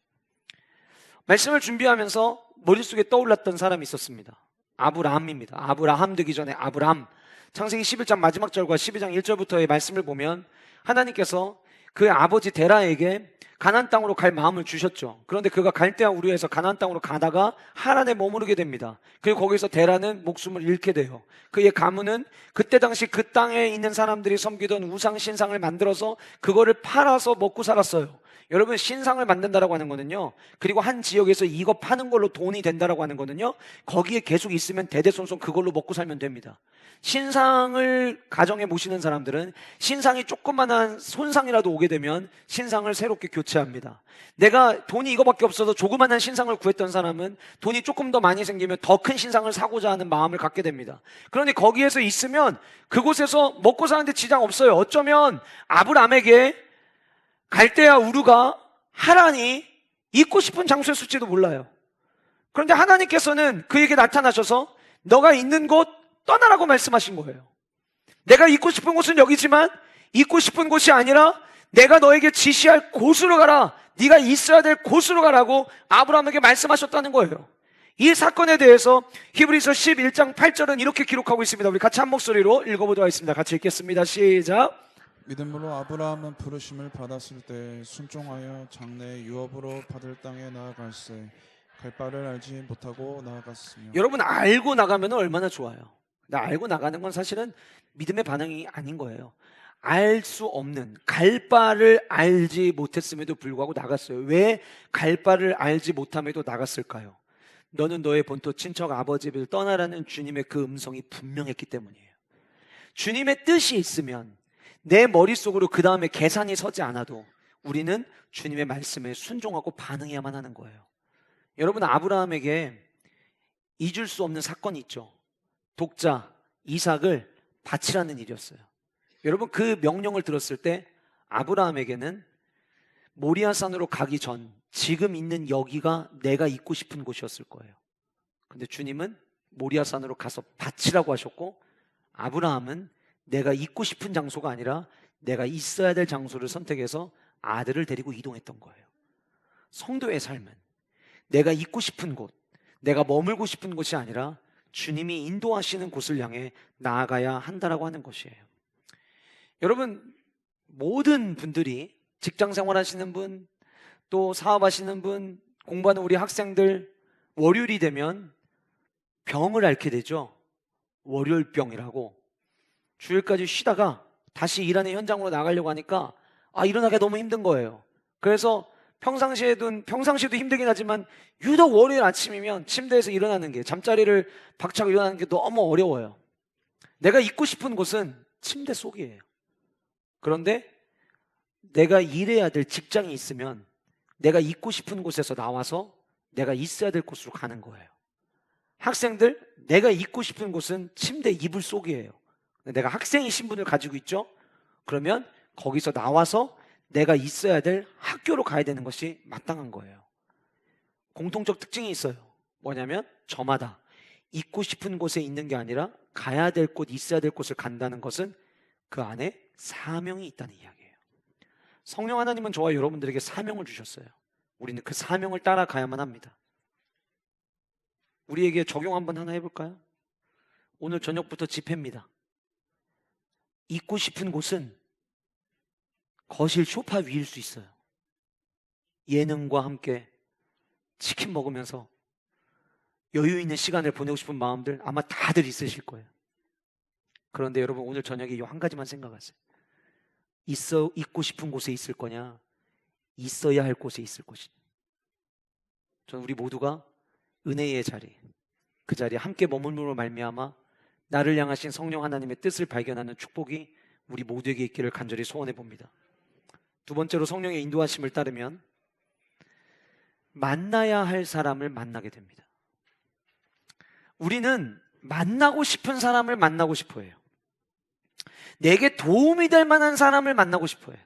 말씀을 준비하면서 머릿속에 떠올랐던 사람이 있었습니다. 아브라함입니다. 아브라함 되기 전에 아브람. 창세기 11장 마지막 절과 12장 1절부터의 말씀을 보면 하나님께서 그의 아버지 데라에게 가나안 땅으로 갈 마음을 주셨죠. 그런데 그가 갈대아 우르에서 가나안 땅으로 가다가 하란에 머무르게 됩니다. 그리고 거기서 데라는 목숨을 잃게 돼요. 그의 가문은 그때 당시 그 땅에 있는 사람들이 섬기던 우상 신상을 만들어서 그거를 팔아서 먹고 살았어요. 여러분, 신상을 만든다라고 하는 거는요, 그리고 한 지역에서 이거 파는 걸로 돈이 된다라고 하는 거는요, 거기에 계속 있으면 대대손손 그걸로 먹고 살면 됩니다. 신상을 가정에 모시는 사람들은 신상이 조그만한 손상이라도 오게 되면 신상을 새롭게 교체합니다. 내가 돈이 이거밖에 없어서 조그만한 신상을 구했던 사람은 돈이 조금 더 많이 생기면 더 큰 신상을 사고자 하는 마음을 갖게 됩니다. 그런데 거기에서 있으면 그곳에서 먹고 사는데 지장 없어요. 어쩌면 아브람에게 갈대아 우르가 하란이 있고 싶은 장소였을지도 몰라요. 그런데 하나님께서는 그에게 나타나셔서 너가 있는 곳 떠나라고 말씀하신 거예요. 내가 있고 싶은 곳은 여기지만 있고 싶은 곳이 아니라 내가 너에게 지시할 곳으로 가라. 네가 있어야 될 곳으로 가라고 아브라함에게 말씀하셨다는 거예요. 이 사건에 대해서 히브리서 11장 8절은 이렇게 기록하고 있습니다. 우리 같이 한 목소리로 읽어보도록 하겠습니다. 같이 읽겠습니다. 시작. 믿음으로 아브라함은 부르심을 받았을 때 순종하여 장래의 유업으로 받을 땅에 나아갈새 갈 바를 알지 못하고 나아갔으며. 여러분, 알고 나가면 얼마나 좋아요. 근데 알고 나가는 건 사실은 믿음의 반응이 아닌 거예요. 알 수 없는, 갈 바를 알지 못했음에도 불구하고 나갔어요. 왜 갈 바를 알지 못함에도 나갔을까요? 너는 너의 본토 친척 아버지를 떠나라는 주님의 그 음성이 분명했기 때문이에요. 주님의 뜻이 있으면 내 머릿속으로 그 다음에 계산이 서지 않아도 우리는 주님의 말씀에 순종하고 반응해야만 하는 거예요. 여러분, 아브라함에게 잊을 수 없는 사건이 있죠. 독자 이삭을 바치라는 일이었어요. 여러분, 그 명령을 들었을 때 아브라함에게는 모리아산으로 가기 전 지금 있는 여기가 내가 있고 싶은 곳이었을 거예요. 근데 주님은 모리아산으로 가서 바치라고 하셨고, 아브라함은 내가 있고 싶은 장소가 아니라 내가 있어야 될 장소를 선택해서 아들을 데리고 이동했던 거예요. 성도의 삶은 내가 있고 싶은 곳, 내가 머물고 싶은 곳이 아니라 주님이 인도하시는 곳을 향해 나아가야 한다라고 하는 것이에요. 여러분, 모든 분들이 직장 생활하시는 분, 또 사업하시는 분, 공부하는 우리 학생들, 월요일이 되면 병을 앓게 되죠. 월요일병이라고. 주일까지 쉬다가 다시 일하는 현장으로 나가려고 하니까 일어나기가 너무 힘든 거예요. 그래서 평상시에도 힘들긴 하지만 유독 월요일 아침이면 침대에서 일어나는 게, 잠자리를 박차고 일어나는 게 너무 어려워요. 내가 있고 싶은 곳은 침대 속이에요. 그런데 내가 일해야 될 직장이 있으면 내가 있고 싶은 곳에서 나와서 내가 있어야 될 곳으로 가는 거예요. 학생들, 내가 있고 싶은 곳은 침대 이불 속이에요. 내가 학생의 신분을 가지고 있죠? 그러면 거기서 나와서 내가 있어야 될 학교로 가야 되는 것이 마땅한 거예요. 공통적 특징이 있어요. 뭐냐면 저마다 있고 싶은 곳에 있는 게 아니라 가야 될 곳, 있어야 될 곳을 간다는 것은 그 안에 사명이 있다는 이야기예요. 성령 하나님은 저와 여러분들에게 사명을 주셨어요. 우리는 그 사명을 따라가야만 합니다. 우리에게 적용 한번 하나 해볼까요? 오늘 저녁부터 집회입니다. 있고 싶은 곳은 거실 소파 위일 수 있어요. 예능과 함께 치킨 먹으면서 여유 있는 시간을 보내고 싶은 마음들 아마 다들 있으실 거예요. 그런데 여러분, 오늘 저녁에 이 한 가지만 생각하세요. 있고 싶은 곳에 있을 거냐, 있어야 할 곳에 있을 것이냐. 저는 우리 모두가 은혜의 자리, 그 자리에 함께 머물므로 말미암아 나를 향하신 성령 하나님의 뜻을 발견하는 축복이 우리 모두에게 있기를 간절히 소원해 봅니다. 두 번째로, 성령의 인도하심을 따르면 만나야 할 사람을 만나게 됩니다. 우리는 만나고 싶은 사람을 만나고 싶어 해요. 내게 도움이 될 만한 사람을 만나고 싶어 해요.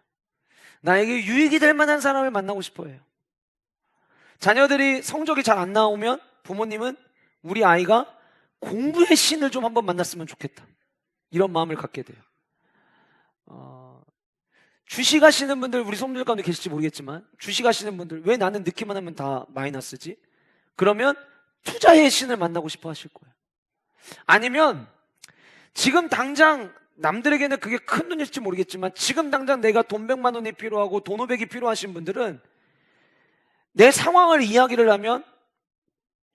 나에게 유익이 될 만한 사람을 만나고 싶어 해요. 자녀들이 성적이 잘 안 나오면 부모님은 우리 아이가 공부의 신을 좀 한번 만났으면 좋겠다, 이런 마음을 갖게 돼요. 주식하시는 분들, 우리 성도들 가운데 계실지 모르겠지만 주식하시는 분들, 왜 나는 넣기만 하면 다 마이너스지? 그러면 투자의 신을 만나고 싶어 하실 거예요. 아니면 지금 당장, 남들에게는 그게 큰 돈일지 모르겠지만 지금 당장 내가 돈 100만 원이 필요하고 돈 500이 필요하신 분들은 내 상황을 이야기를 하면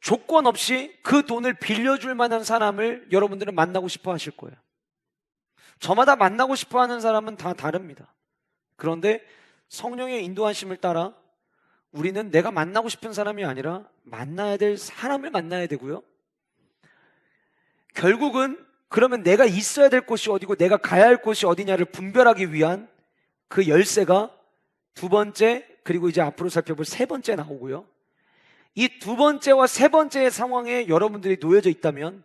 조건 없이 그 돈을 빌려줄 만한 사람을 여러분들은 만나고 싶어 하실 거예요. 저마다 만나고 싶어 하는 사람은 다 다릅니다. 그런데 성령의 인도하심을 따라 우리는 내가 만나고 싶은 사람이 아니라 만나야 될 사람을 만나야 되고요. 결국은 그러면 내가 있어야 될 곳이 어디고 내가 가야 할 곳이 어디냐를 분별하기 위한 그 열쇠가 두 번째, 그리고 이제 앞으로 살펴볼 세 번째 나오고요. 이 두 번째와 세 번째의 상황에 여러분들이 놓여져 있다면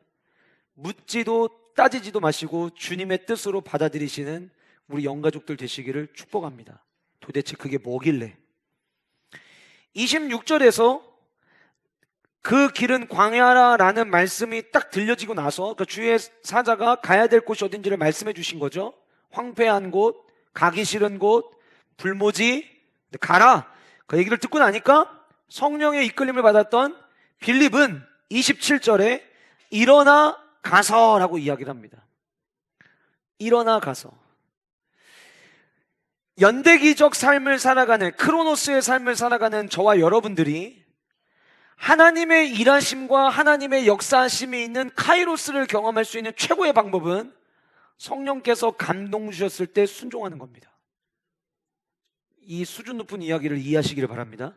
묻지도 따지지도 마시고 주님의 뜻으로 받아들이시는 우리 영가족들 되시기를 축복합니다. 도대체 그게 뭐길래? 26절에서 그 길은 광야라라는 말씀이 딱 들려지고 나서 그 주의 사자가 가야 될 곳이 어딘지를 말씀해 주신 거죠. 황폐한 곳, 가기 싫은 곳, 불모지, 가라. 그 얘기를 듣고 나니까 성령의 이끌림을 받았던 빌립은 27절에 일어나 가서라고 이야기를 합니다. 일어나 가서. 연대기적 삶을 살아가는, 크로노스의 삶을 살아가는 저와 여러분들이 하나님의 일하심과 하나님의 역사하심이 있는 카이로스를 경험할 수 있는 최고의 방법은 성령께서 감동 주셨을 때 순종하는 겁니다. 이 수준 높은 이야기를 이해하시기를 바랍니다.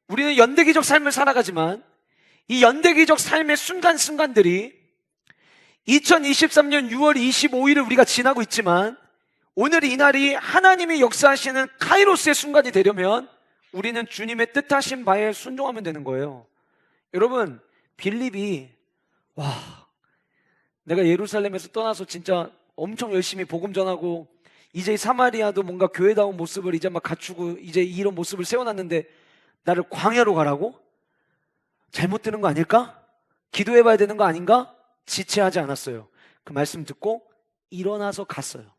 우리는 연대기적 삶을 살아가지만 이 연대기적 삶의 순간순간들이 2023년 6월 25일을 우리가 지나고 있지만 오늘 이 날이 하나님이 역사하시는 카이로스의 순간이 되려면 우리는 주님의 뜻하신 바에 순종하면 되는 거예요. 여러분, 빌립이 내가 예루살렘에서 떠나서 진짜 엄청 열심히 복음 전하고 이제 사마리아도 뭔가 교회다운 모습을 이제 막 갖추고 이제 이런 모습을 세워놨는데 나를 광야로 가라고? 잘못 드는 거 아닐까? 기도해봐야 되는 거 아닌가? 지체하지 않았어요. 그 말씀 듣고 일어나서 갔어요.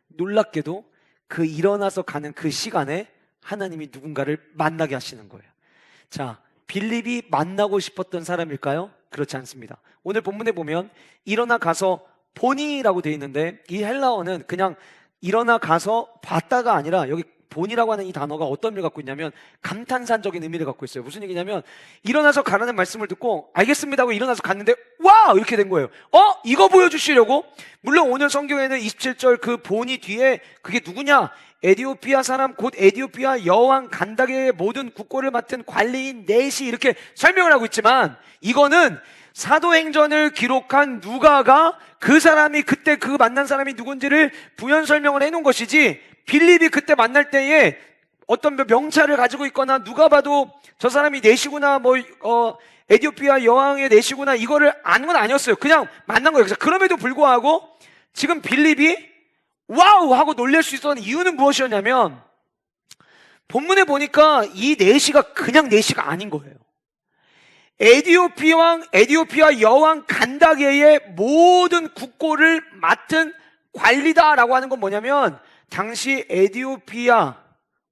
놀랍게도 그 일어나서 가는 그 시간에 하나님이 누군가를 만나게 하시는 거예요. 자, 빌립이 만나고 싶었던 사람일까요? 그렇지 않습니다. 오늘 본문에 보면 일어나 가서 보니라고 되어 있는데 이 헬라어는 그냥 일어나 가서 봤다가 아니라 여기 본이라고 하는 이 단어가 어떤 의미를 갖고 있냐면 감탄사적인 의미를 갖고 있어요. 무슨 얘기냐면 일어나서 가라는 말씀을 듣고 알겠습니다 하고 일어나서 갔는데 와! 이렇게 된 거예요. 이거 보여주시려고? 물론 오늘 성경에는 27절 그 본이 뒤에 그게 누구냐? 에디오피아 사람 곧 에디오피아 여왕 간다게의 모든 국고를 맡은 관리인 넷이 이렇게 설명을 하고 있지만 이거는 사도행전을 기록한 누가가 그 사람이 그때 그 만난 사람이 누군지를 부연 설명을 해놓은 것이지 빌립이 그때 만날 때에 어떤 명찰을 가지고 있거나 누가 봐도 저 사람이 넷이구나 에디오피아 여왕의 넷이구나 이거를 아는 건 아니었어요. 그냥 만난 거예요. 그럼에도 불구하고 지금 빌립이 와우! 하고 놀랄 수 있었던 이유는 무엇이었냐면 본문에 보니까 이 넷이가 그냥 넷이가 아닌 거예요. 에디오피아 여왕 간다게의 모든 국고를 맡은 관리다라고 하는 건 뭐냐면 당시 에디오피아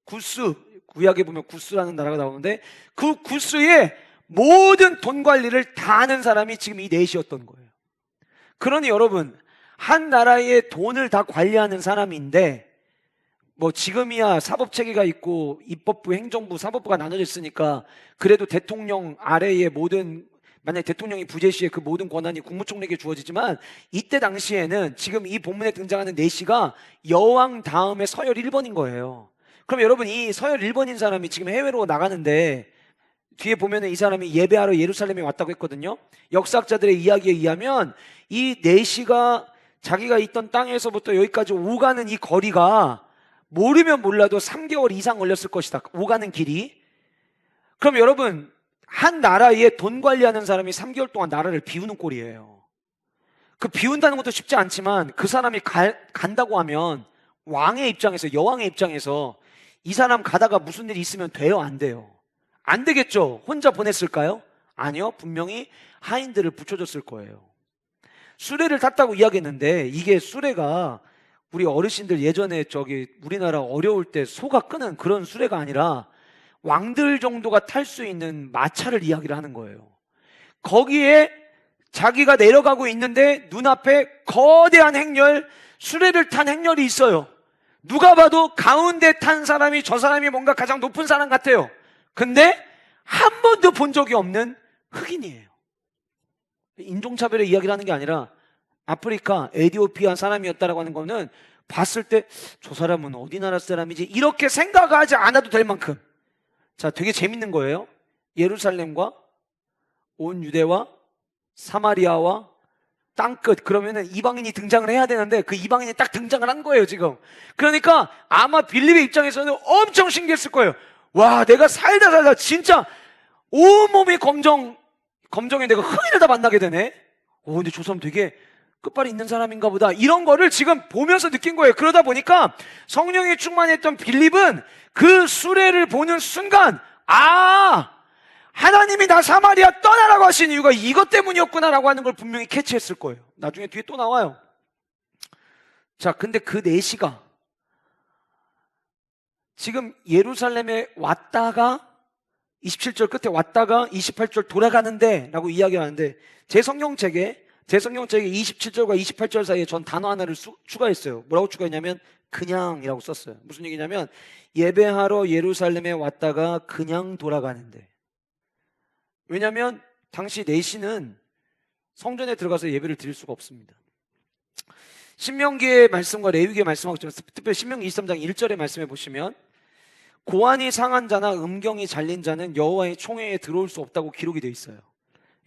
구스, 구약에 보면 구스라는 나라가 나오는데 그 구스의 모든 돈 관리를 다 하는 사람이 지금 이 넷이었던 거예요. 그러니 여러분, 한 나라의 돈을 다 관리하는 사람인데 지금이야 사법체계가 있고 입법부, 행정부, 사법부가 나눠져 있으니까 그래도 대통령 아래의 모든 만약에 대통령이 부재시에 그 모든 권한이 국무총리에게 주어지지만 이때 당시에는 지금 이 본문에 등장하는 넷이가 여왕 다음에 서열 1번인 거예요. 그럼 여러분 이 서열 1번인 사람이 지금 해외로 나가는데 뒤에 보면은 이 사람이 예배하러 예루살렘에 왔다고 했거든요. 역사학자들의 이야기에 의하면 이 넷이가 자기가 있던 땅에서부터 여기까지 오가는 이 거리가 모르면 몰라도 3개월 이상 걸렸을 것이다. 오가는 길이. 그럼 여러분 한 나라에 돈 관리하는 사람이 3개월 동안 나라를 비우는 꼴이에요. 그 비운다는 것도 쉽지 않지만 그 사람이 간다고 하면 왕의 입장에서 여왕의 입장에서 이 사람 가다가 무슨 일이 있으면 돼요? 안 돼요? 안 되겠죠? 혼자 보냈을까요? 아니요. 분명히 하인들을 붙여줬을 거예요. 수레를 탔다고 이야기했는데 이게 수레가 우리 어르신들 예전에 우리나라 어려울 때 소가 끄는 그런 수레가 아니라 왕들 정도가 탈 수 있는 마차를 이야기를 하는 거예요. 거기에 자기가 내려가고 있는데 눈앞에 거대한 행렬, 수레를 탄 행렬이 있어요. 누가 봐도 가운데 탄 사람이 저 사람이 뭔가 가장 높은 사람 같아요. 근데 한 번도 본 적이 없는 흑인이에요. 인종차별의 이야기를 하는 게 아니라 아프리카, 에디오피아 사람이었다라고 하는 거는 봤을 때 저 사람은 어디 나라 사람이지? 이렇게 생각하지 않아도 될 만큼. 자, 되게 재밌는 거예요. 예루살렘과 온 유대와 사마리아와 땅끝, 그러면은 이방인이 등장을 해야 되는데 그 이방인이 딱 등장을 한 거예요, 지금. 그러니까 아마 빌립의 입장에서는 엄청 신기했을 거예요. 와, 내가 살다 진짜 온몸이 검정에 내가 흑인을 다 만나게 되네? 근데 저 사람 되게 끝발이 있는 사람인가 보다. 이런 거를 지금 보면서 느낀 거예요. 그러다 보니까 성령이 충만했던 빌립은 그 수레를 보는 순간 하나님이 나 사마리아 떠나라고 하신 이유가 이것 때문이었구나라고 하는 걸 분명히 캐치했을 거예요. 나중에 뒤에 또 나와요. 자, 근데 그 넷이가 지금 예루살렘에 왔다가 27절 끝에 왔다가 28절 돌아가는데 라고 이야기하는데 제 성경책에 27절과 28절 사이에 전 단어 하나를 추가했어요. 뭐라고 추가했냐면 그냥이라고 썼어요. 무슨 얘기냐면 예배하러 예루살렘에 왔다가 그냥 돌아가는데. 왜냐하면 당시 내시는 성전에 들어가서 예배를 드릴 수가 없습니다. 신명기의 말씀과 레위기의 말씀하고 특별히 신명기 23장 1절의 말씀에 보시면 고환이 상한 자나 음경이 잘린 자는 여호와의 총회에 들어올 수 없다고 기록이 되어 있어요.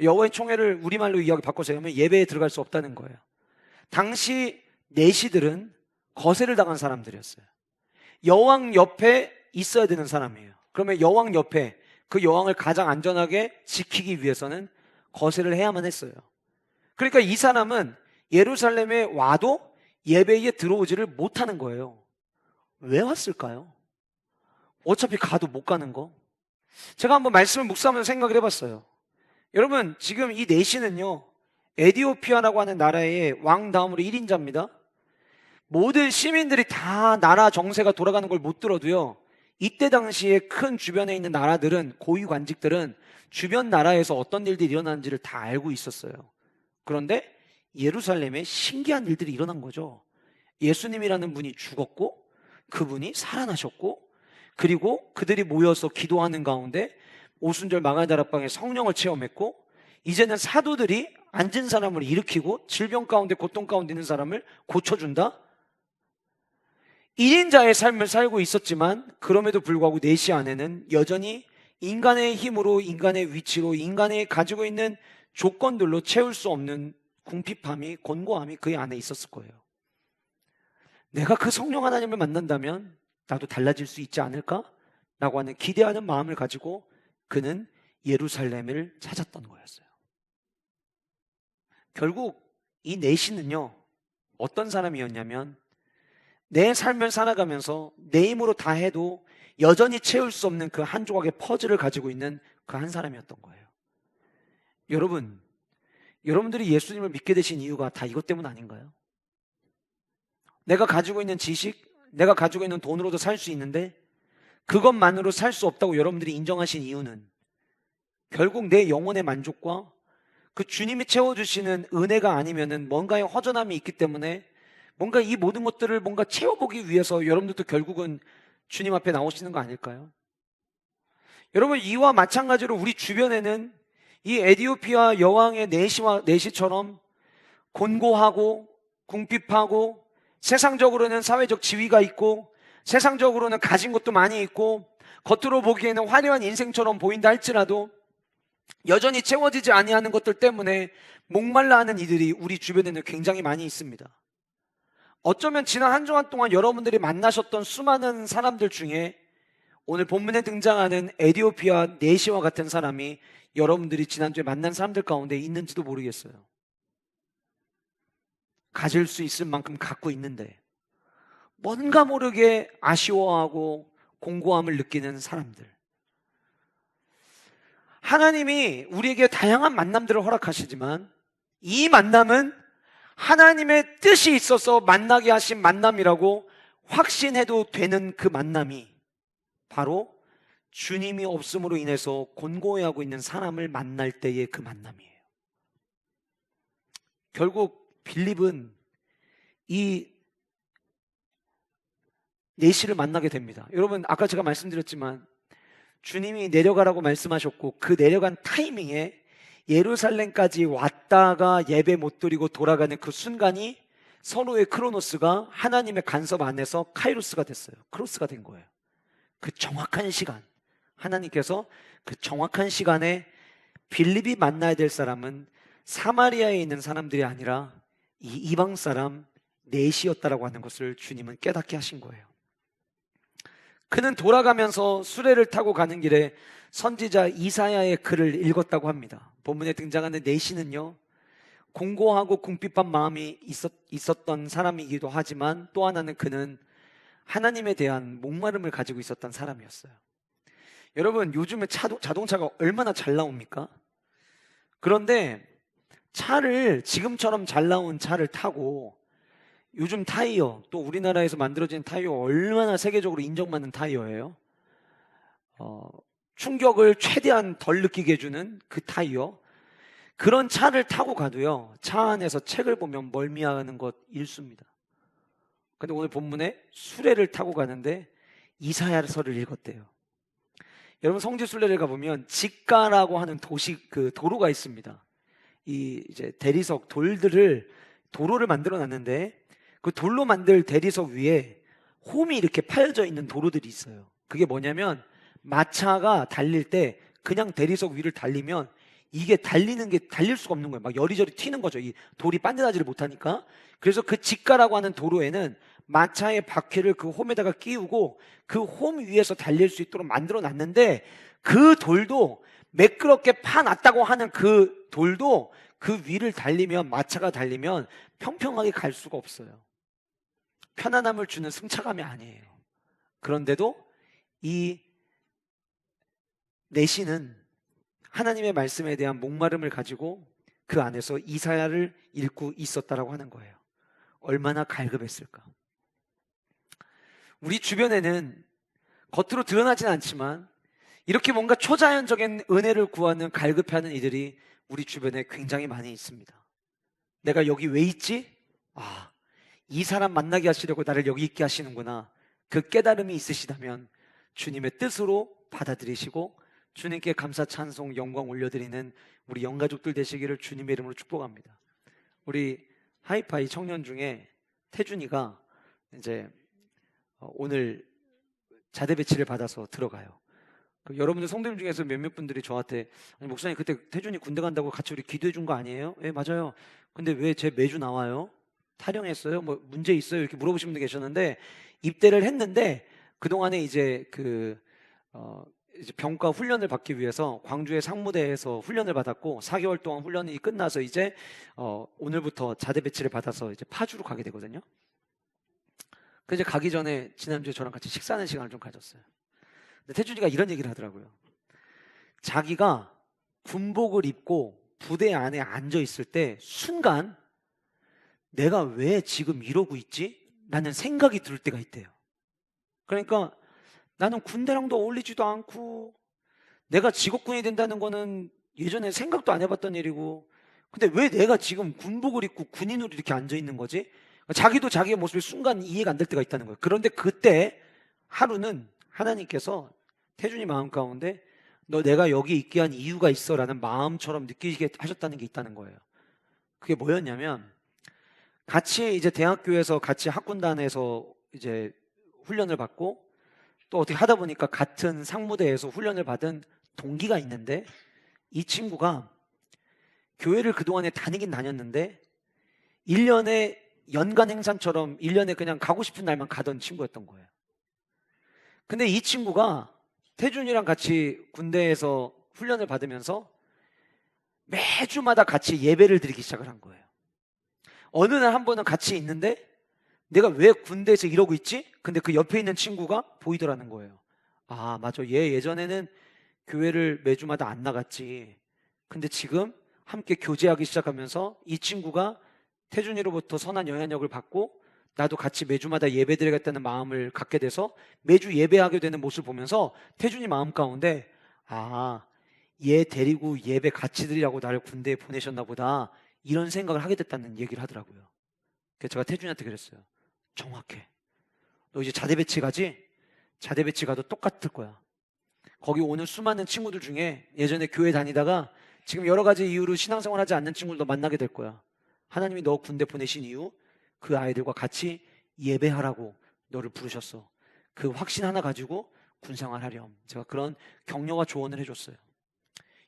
여호와의 총회를 우리말로 이야기 바꿔서 하면 예배에 들어갈 수 없다는 거예요. 당시 내시들은 거세를 당한 사람들이었어요. 여왕 옆에 있어야 되는 사람이에요. 그러면 여왕 옆에 그 여왕을 가장 안전하게 지키기 위해서는 거세를 해야만 했어요. 그러니까 이 사람은 예루살렘에 와도 예배에 들어오지를 못하는 거예요. 왜 왔을까요? 어차피 가도 못 가는 거. 제가 한번 말씀을 묵상하면서 생각을 해봤어요. 여러분, 지금 이 내시는요, 에디오피아라고 하는 나라의 왕 다음으로 1인자입니다. 모든 시민들이 다 나라 정세가 돌아가는 걸 못 들어도요, 이때 당시에 큰 주변에 있는 나라들은, 고위 관직들은 주변 나라에서 어떤 일들이 일어나는지를 다 알고 있었어요. 그런데 예루살렘에 신기한 일들이 일어난 거죠. 예수님이라는 분이 죽었고 그분이 살아나셨고, 그리고 그들이 모여서 기도하는 가운데 오순절 마가다락방에 성령을 체험했고, 이제는 사도들이 앉은 사람을 일으키고 질병 가운데 고통 가운데 있는 사람을 고쳐준다. 1인자의 삶을 살고 있었지만 그럼에도 불구하고 내시 안에는 여전히 인간의 힘으로, 인간의 위치로, 인간이 가지고 있는 조건들로 채울 수 없는 궁핍함이, 곤고함이 그의 안에 있었을 거예요. 내가 그 성령 하나님을 만난다면 나도 달라질 수 있지 않을까? 라고 하는 기대하는 마음을 가지고 그는 예루살렘을 찾았던 거였어요. 결국 이 내시는요, 어떤 사람이었냐면 내 삶을 살아가면서 내 힘으로 다 해도 여전히 채울 수 없는 그 한 조각의 퍼즐을 가지고 있는 그 한 사람이었던 거예요. 여러분들이 예수님을 믿게 되신 이유가 다 이것 때문 아닌가요? 내가 가지고 있는 지식, 내가 가지고 있는 돈으로도 살 수 있는데 그것만으로 살 수 없다고 여러분들이 인정하신 이유는 결국 내 영혼의 만족과 그 주님이 채워주시는 은혜가 아니면은 뭔가의 허전함이 있기 때문에 뭔가 이 모든 것들을 뭔가 채워보기 위해서 여러분들도 결국은 주님 앞에 나오시는 거 아닐까요? 여러분, 이와 마찬가지로 우리 주변에는 이 에디오피아 여왕의 내시처럼 곤고하고 궁핍하고 세상적으로는 사회적 지위가 있고 세상적으로는 가진 것도 많이 있고 겉으로 보기에는 화려한 인생처럼 보인다 할지라도 여전히 채워지지 아니하는 것들 때문에 목말라 하는 이들이 우리 주변에는 굉장히 많이 있습니다. 어쩌면 지난 한 주간 동안 여러분들이 만나셨던 수많은 사람들 중에 오늘 본문에 등장하는 에디오피아 내시와 같은 사람이 여러분들이 지난주에 만난 사람들 가운데 있는지도 모르겠어요. 가질 수 있을 만큼 갖고 있는데 뭔가 모르게 아쉬워하고 공고함을 느끼는 사람들. 하나님이 우리에게 다양한 만남들을 허락하시지만 이 만남은 하나님의 뜻이 있어서 만나게 하신 만남이라고 확신해도 되는 그 만남이 바로 주님이 없음으로 인해서 곤고해하고 있는 사람을 만날 때의 그 만남이에요. 결국 빌립은 이 내시를 만나게 됩니다. 여러분, 아까 제가 말씀드렸지만 주님이 내려가라고 말씀하셨고 그 내려간 타이밍에 예루살렘까지 왔다가 예배 못 드리고 돌아가는 그 순간이 서로의 크로노스가 하나님의 간섭 안에서 카이로스가 됐어요. 크로스가 된 거예요. 그 정확한 시간, 하나님께서 그 정확한 시간에 빌립이 만나야 될 사람은 사마리아에 있는 사람들이 아니라 이 이방 사람 넷이었다라고 하는 것을 주님은 깨닫게 하신 거예요. 그는 돌아가면서 수레를 타고 가는 길에 선지자 이사야의 글을 읽었다고 합니다. 본문에 등장하는 넷이는요, 공고하고 궁핍한 마음이 있었던 사람이기도 하지만 또 하나는 그는 하나님에 대한 목마름을 가지고 있었던 사람이었어요. 여러분, 요즘에 자동차가 얼마나 잘 나옵니까? 그런데 차를, 지금처럼 잘 나온 차를 타고 요즘 타이어, 또 우리나라에서 만들어진 타이어 얼마나 세계적으로 인정받는 타이어예요? 충격을 최대한 덜 느끼게 해주는 그 타이어, 그런 차를 타고 가도요, 차 안에서 책을 보면 멀미하는 것 일수입니다. 근데 오늘 본문에 수레를 타고 가는데 이사야서를 읽었대요. 여러분, 성지순례를 가보면 직가라고 하는 도로가 있습니다. 이제 대리석 도로를 만들어 놨는데 그 돌로 만들 대리석 위에 홈이 이렇게 파여져 있는 도로들이 있어요. 그게 뭐냐면 마차가 달릴 때 그냥 대리석 위를 달리면 이게 달릴 수가 없는 거예요. 막 여리저리 튀는 거죠. 이 돌이 반듯하지를 못하니까. 그래서 그 직가라고 하는 도로에는 마차의 바퀴를 그 홈에다가 끼우고 그 홈 위에서 달릴 수 있도록 만들어 놨는데 그 돌도 매끄럽게 파놨다고 하는 그 돌도 그 위를 달리면, 마차가 달리면 평평하게 갈 수가 없어요. 편안함을 주는 승차감이 아니에요. 그런데도 이 내시는 하나님의 말씀에 대한 목마름을 가지고 그 안에서 이사야를 읽고 있었다라고 하는 거예요. 얼마나 갈급했을까? 우리 주변에는 겉으로 드러나진 않지만 이렇게 뭔가 초자연적인 은혜를 구하는 갈급해하는 이들이 우리 주변에 굉장히 많이 있습니다. 내가 여기 왜 있지? 이 사람 만나게 하시려고 나를 여기 있게 하시는구나. 그 깨달음이 있으시다면 주님의 뜻으로 받아들이시고 주님께 감사 찬송 영광 올려드리는 우리 영가족들 되시기를 주님의 이름으로 축복합니다. 우리 하이파이 청년 중에 태준이가 이제 오늘 자대 배치를 받아서 들어가요. 여러분들 성도님 중에서 몇몇 분들이 저한테 아니 목사님 그때 태준이 군대 간다고 같이 우리 기도해 준 거 아니에요? 예, 맞아요. 근데 왜 제 매주 나와요? 타령했어요? 뭐 문제 있어요? 이렇게 물어보시는 분들 계셨는데 입대를 했는데 그동안에 이제 이제 병과 훈련을 받기 위해서 광주의 상무대에서 훈련을 받았고 4개월 동안 훈련이 끝나서 이제 오늘부터 자대 배치를 받아서 이제 파주로 가게 되거든요. 그 이제 가기 전에 지난주에 저랑 같이 식사하는 시간을 좀 가졌어요. 근데 태준이가 이런 얘기를 하더라고요. 자기가 군복을 입고 부대 안에 앉아 있을 때 순간 내가 왜 지금 이러고 있지? 라는 생각이 들 때가 있대요. 그러니까 나는 군대랑도 어울리지도 않고 내가 직업군이 된다는 거는 예전에 생각도 안 해봤던 일이고 근데 왜 내가 지금 군복을 입고 군인으로 이렇게 앉아 있는 거지? 자기도 자기의 모습이 순간 이해가 안 될 때가 있다는 거예요. 그런데 그때 하루는 하나님께서 태준이 마음 가운데 너 내가 여기 있게 한 이유가 있어 라는 마음처럼 느끼게 하셨다는 게 있다는 거예요. 그게 뭐였냐면 같이 이제 대학교에서 같이 학군단에서 이제 훈련을 받고 또 어떻게 하다 보니까 같은 상무대에서 훈련을 받은 동기가 있는데 이 친구가 교회를 그동안에 다니긴 다녔는데 1년에 연간 행사처럼 1년에 그냥 가고 싶은 날만 가던 친구였던 거예요. 근데 이 친구가 태준이랑 같이 군대에서 훈련을 받으면서 매주마다 같이 예배를 드리기 시작을 한 거예요. 어느 날 한 번은 같이 있는데 내가 왜 군대에서 이러고 있지? 근데 그 옆에 있는 친구가 보이더라는 거예요. 아, 맞아. 얘 예전에는 교회를 매주마다 안 나갔지. 근데 지금 함께 교제하기 시작하면서 이 친구가 태준이로부터 선한 영향력을 받고 나도 같이 매주마다 예배드리겠다는 마음을 갖게 돼서 매주 예배하게 되는 모습을 보면서 태준이 마음 가운데 얘 데리고 예배 같이 드리라고 나를 군대에 보내셨나 보다 이런 생각을 하게 됐다는 얘기를 하더라고요. 그래서 제가 태준이한테 그랬어요. 정확해. 너 이제 자대 배치 가지? 자대 배치 가도 똑같을 거야. 거기 오는 수많은 친구들 중에 예전에 교회 다니다가 지금 여러 가지 이유로 신앙생활 하지 않는 친구들도 만나게 될 거야. 하나님이 너 군대 보내신 이유 그 아이들과 같이 예배하라고 너를 부르셨어. 그 확신 하나 가지고 군생활 하렴. 제가 그런 격려와 조언을 해줬어요.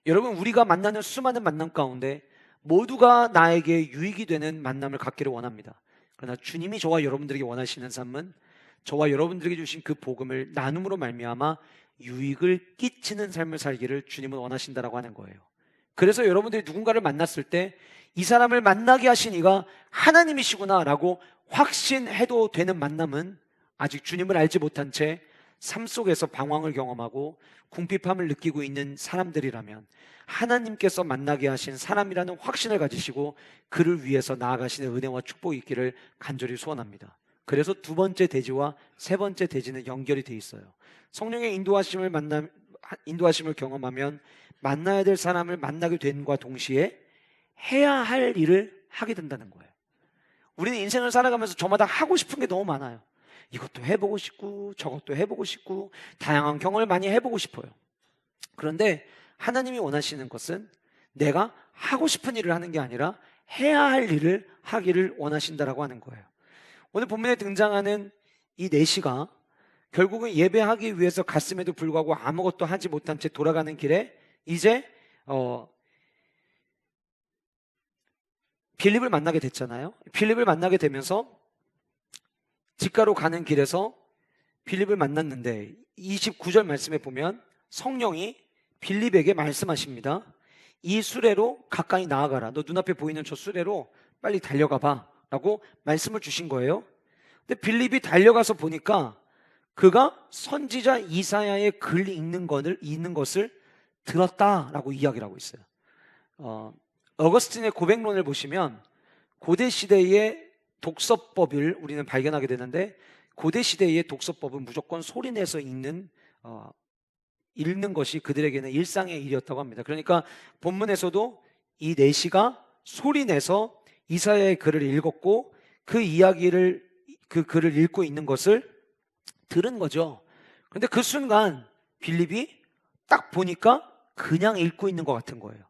여러분, 우리가 만나는 수많은 만남 가운데 모두가 나에게 유익이 되는 만남을 갖기를 원합니다. 그러나 주님이 저와 여러분들에게 원하시는 삶은 저와 여러분들에게 주신 그 복음을 나눔으로 말미암아 유익을 끼치는 삶을 살기를 주님은 원하신다라고 하는 거예요. 그래서 여러분들이 누군가를 만났을 때 이 사람을 만나게 하신 이가 하나님이시구나 라고 확신해도 되는 만남은 아직 주님을 알지 못한 채 삶 속에서 방황을 경험하고 궁핍함을 느끼고 있는 사람들이라면 하나님께서 만나게 하신 사람이라는 확신을 가지시고 그를 위해서 나아가시는 은혜와 축복이 있기를 간절히 소원합니다. 그래서 두 번째 대지와 세 번째 대지는 연결이 돼 있어요. 성령의 인도하심을 경험하면 만나야 될 사람을 만나게 됨과 동시에 해야 할 일을 하게 된다는 거예요. 우리는 인생을 살아가면서 저마다 하고 싶은 게 너무 많아요. 이것도 해보고 싶고 저것도 해보고 싶고 다양한 경험을 많이 해보고 싶어요. 그런데 하나님이 원하시는 것은 내가 하고 싶은 일을 하는 게 아니라 해야 할 일을 하기를 원하신다라고 하는 거예요. 오늘 본문에 등장하는 이 내시가 결국은 예배하기 위해서 갔음에도 불구하고 아무것도 하지 못한 채 돌아가는 길에 이제 빌립을 만나게 됐잖아요. 빌립을 만나게 되면서 직가로 가는 길에서 빌립을 만났는데 29절 말씀에 보면 성령이 빌립에게 말씀하십니다. 이 수레로 가까이 나아가라. 너 눈앞에 보이는 저 수레로 빨리 달려가 봐 라고 말씀을 주신 거예요. 근데 빌립이 달려가서 보니까 그가 선지자 이사야의 글 읽는 것을 들었다라고 이야기를 하고 있어요. 어거스틴의 고백론을 보시면 고대 시대의 독서법을 우리는 발견하게 되는데 고대 시대의 독서법은 무조건 소리내서 읽는 읽는 것이 그들에게는 일상의 일이었다고 합니다. 그러니까 본문에서도 이 내시가 소리내서 이사야의 글을 읽었고 그 이야기를 그 글을 읽고 있는 것을 들은 거죠. 그런데 그 순간 빌립이 딱 보니까 그냥 읽고 있는 것 같은 거예요.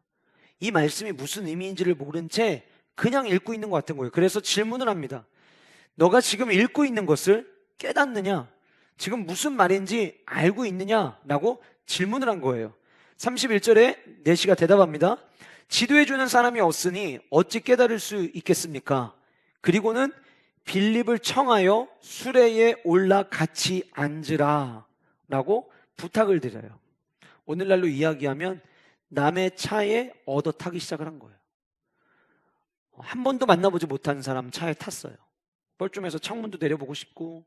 이 말씀이 무슨 의미인지를 모른 채 그냥 읽고 있는 것 같은 거예요. 그래서 질문을 합니다. 너가 지금 읽고 있는 것을 깨닫느냐? 지금 무슨 말인지 알고 있느냐? 라고 질문을 한 거예요. 31절에 내시가 대답합니다. 지도해주는 사람이 없으니 어찌 깨달을 수 있겠습니까? 그리고는 빌립을 청하여 수레에 올라 같이 앉으라 라고 부탁을 드려요. 오늘날로 이야기하면 남의 차에 얻어 타기 시작을 한 거예요. 한 번도 만나보지 못한 사람 차에 탔어요. 뻘쭘해서 창문도 내려보고 싶고,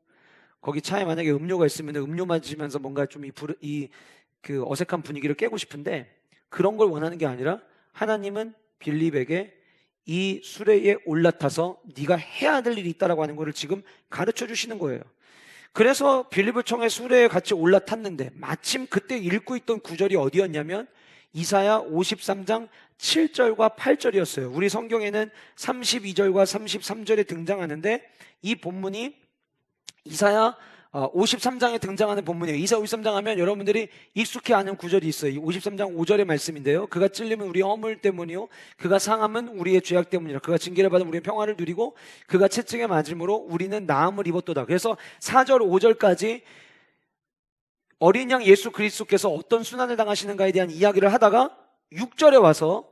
거기 차에 만약에 음료가 있으면 음료 마시면서 뭔가 좀 그 어색한 분위기를 깨고 싶은데, 그런 걸 원하는 게 아니라 하나님은 빌립에게 이 수레에 올라타서 네가 해야 될 일이 있다라고 하는 거를 지금 가르쳐 주시는 거예요. 그래서 빌립을 청해 수레에 같이 올라탔는데 마침 그때 읽고 있던 구절이 어디였냐면 이사야 53장 7절과 8절이었어요. 우리 성경에는 32절과 33절에 등장하는데 이 본문이 이사야 53장에 등장하는 본문이에요. 이사야 53장 하면 여러분들이 익숙해 아는 구절이 있어요. 이 53장 5절의 말씀인데요. 그가 찔림은 우리의 허물 때문이요 그가 상함은 우리의 죄악 때문이라. 그가 징계를 받은 우리의 평화를 누리고 그가 채찍에 맞음으로 우리는 나음을 입었도다. 그래서 4절 5절까지 어린 양 예수 그리스도께서 어떤 순환을 당하시는가에 대한 이야기를 하다가 6절에 와서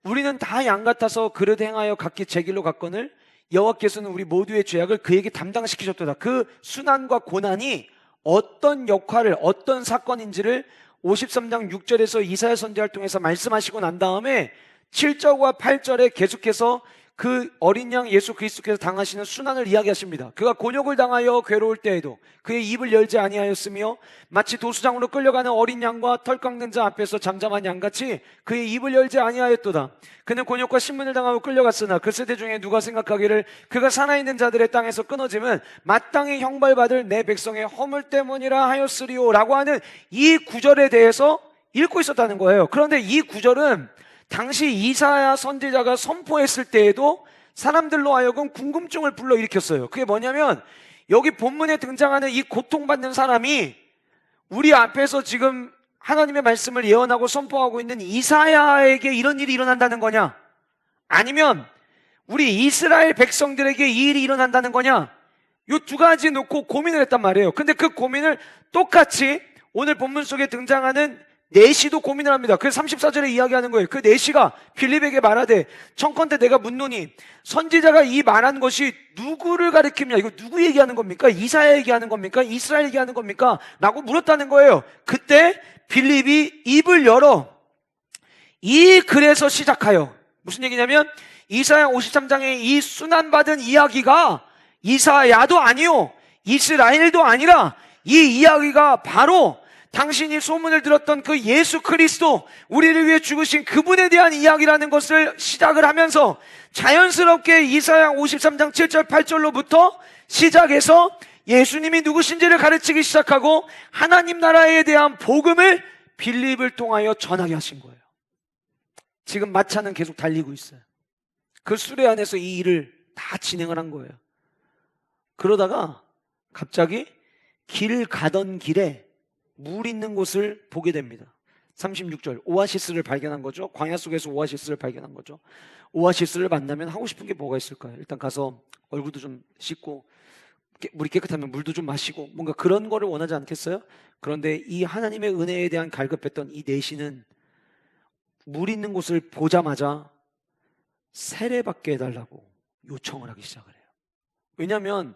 우리는 다 양 같아서 그릇 행하여 각기 제 길로 갔거늘 여호와께서는 우리 모두의 죄악을 그에게 담당시키셨도다. 그 순환과 고난이 어떤 역할을, 어떤 사건인지를 53장 6절에서 이사야 선지자를 통해서 말씀하시고 난 다음에 7절과 8절에 계속해서 그 어린 양 예수 그리스도께서 당하시는 순환을 이야기하십니다. 그가 곤욕을 당하여 괴로울 때에도 그의 입을 열지 아니하였으며 마치 도수장으로 끌려가는 어린 양과 털 깎는 자 앞에서 잠잠한 양같이 그의 입을 열지 아니하였도다. 그는 곤욕과 신문을 당하고 끌려갔으나 그 세대 중에 누가 생각하기를 그가 살아있는 자들의 땅에서 끊어짐은 마땅히 형벌받을 내 백성의 허물 때문이라 하였으리오 라고 하는 이 구절에 대해서 읽고 있었다는 거예요. 그런데 이 구절은 당시 이사야 선지자가 선포했을 때에도 사람들로 하여금 궁금증을 불러일으켰어요. 그게 뭐냐면 여기 본문에 등장하는 이 고통받는 사람이 우리 앞에서 지금 하나님의 말씀을 예언하고 선포하고 있는 이사야에게 이런 일이 일어난다는 거냐? 아니면 우리 이스라엘 백성들에게 이 일이 일어난다는 거냐? 이 두 가지 놓고 고민을 했단 말이에요. 근데 그 고민을 똑같이 오늘 본문 속에 등장하는 내시도 고민을 합니다. 그래서 34절에 이야기하는 거예요. 그 내시가 빌립에게 말하되 청컨대 내가 묻노니 선지자가 이 말한 것이 누구를 가리킵냐? 이거 누구 얘기하는 겁니까? 이사야 얘기하는 겁니까? 이스라엘 얘기하는 겁니까? 라고 물었다는 거예요. 그때 빌립이 입을 열어 이 글에서 시작하여 무슨 얘기냐면 이사야 53장의 이 순환받은 이야기가 이사야도 아니요 이스라엘도 아니라 이 이야기가 바로 당신이 소문을 들었던 그 예수 그리스도, 우리를 위해 죽으신 그분에 대한 이야기라는 것을 시작을 하면서 자연스럽게 이사야 53장 7절 8절로부터 시작해서 예수님이 누구신지를 가르치기 시작하고 하나님 나라에 대한 복음을 빌립을 통하여 전하게 하신 거예요. 지금 마차는 계속 달리고 있어요. 그 수레 안에서 이 일을 다 진행을 한 거예요. 그러다가 갑자기 길 가던 길에 물 있는 곳을 보게 됩니다. 36절 오아시스를 발견한 거죠. 광야 속에서 오아시스를 발견한 거죠. 오아시스를 만나면 하고 싶은 게 뭐가 있을까요? 일단 가서 얼굴도 좀 씻고 물이 깨끗하면 물도 좀 마시고 뭔가 그런 거를 원하지 않겠어요? 그런데 이 하나님의 은혜에 대한 갈급했던 이 내시는 물 있는 곳을 보자마자 세례받게 해달라고 요청을 하기 시작을 해요. 왜냐하면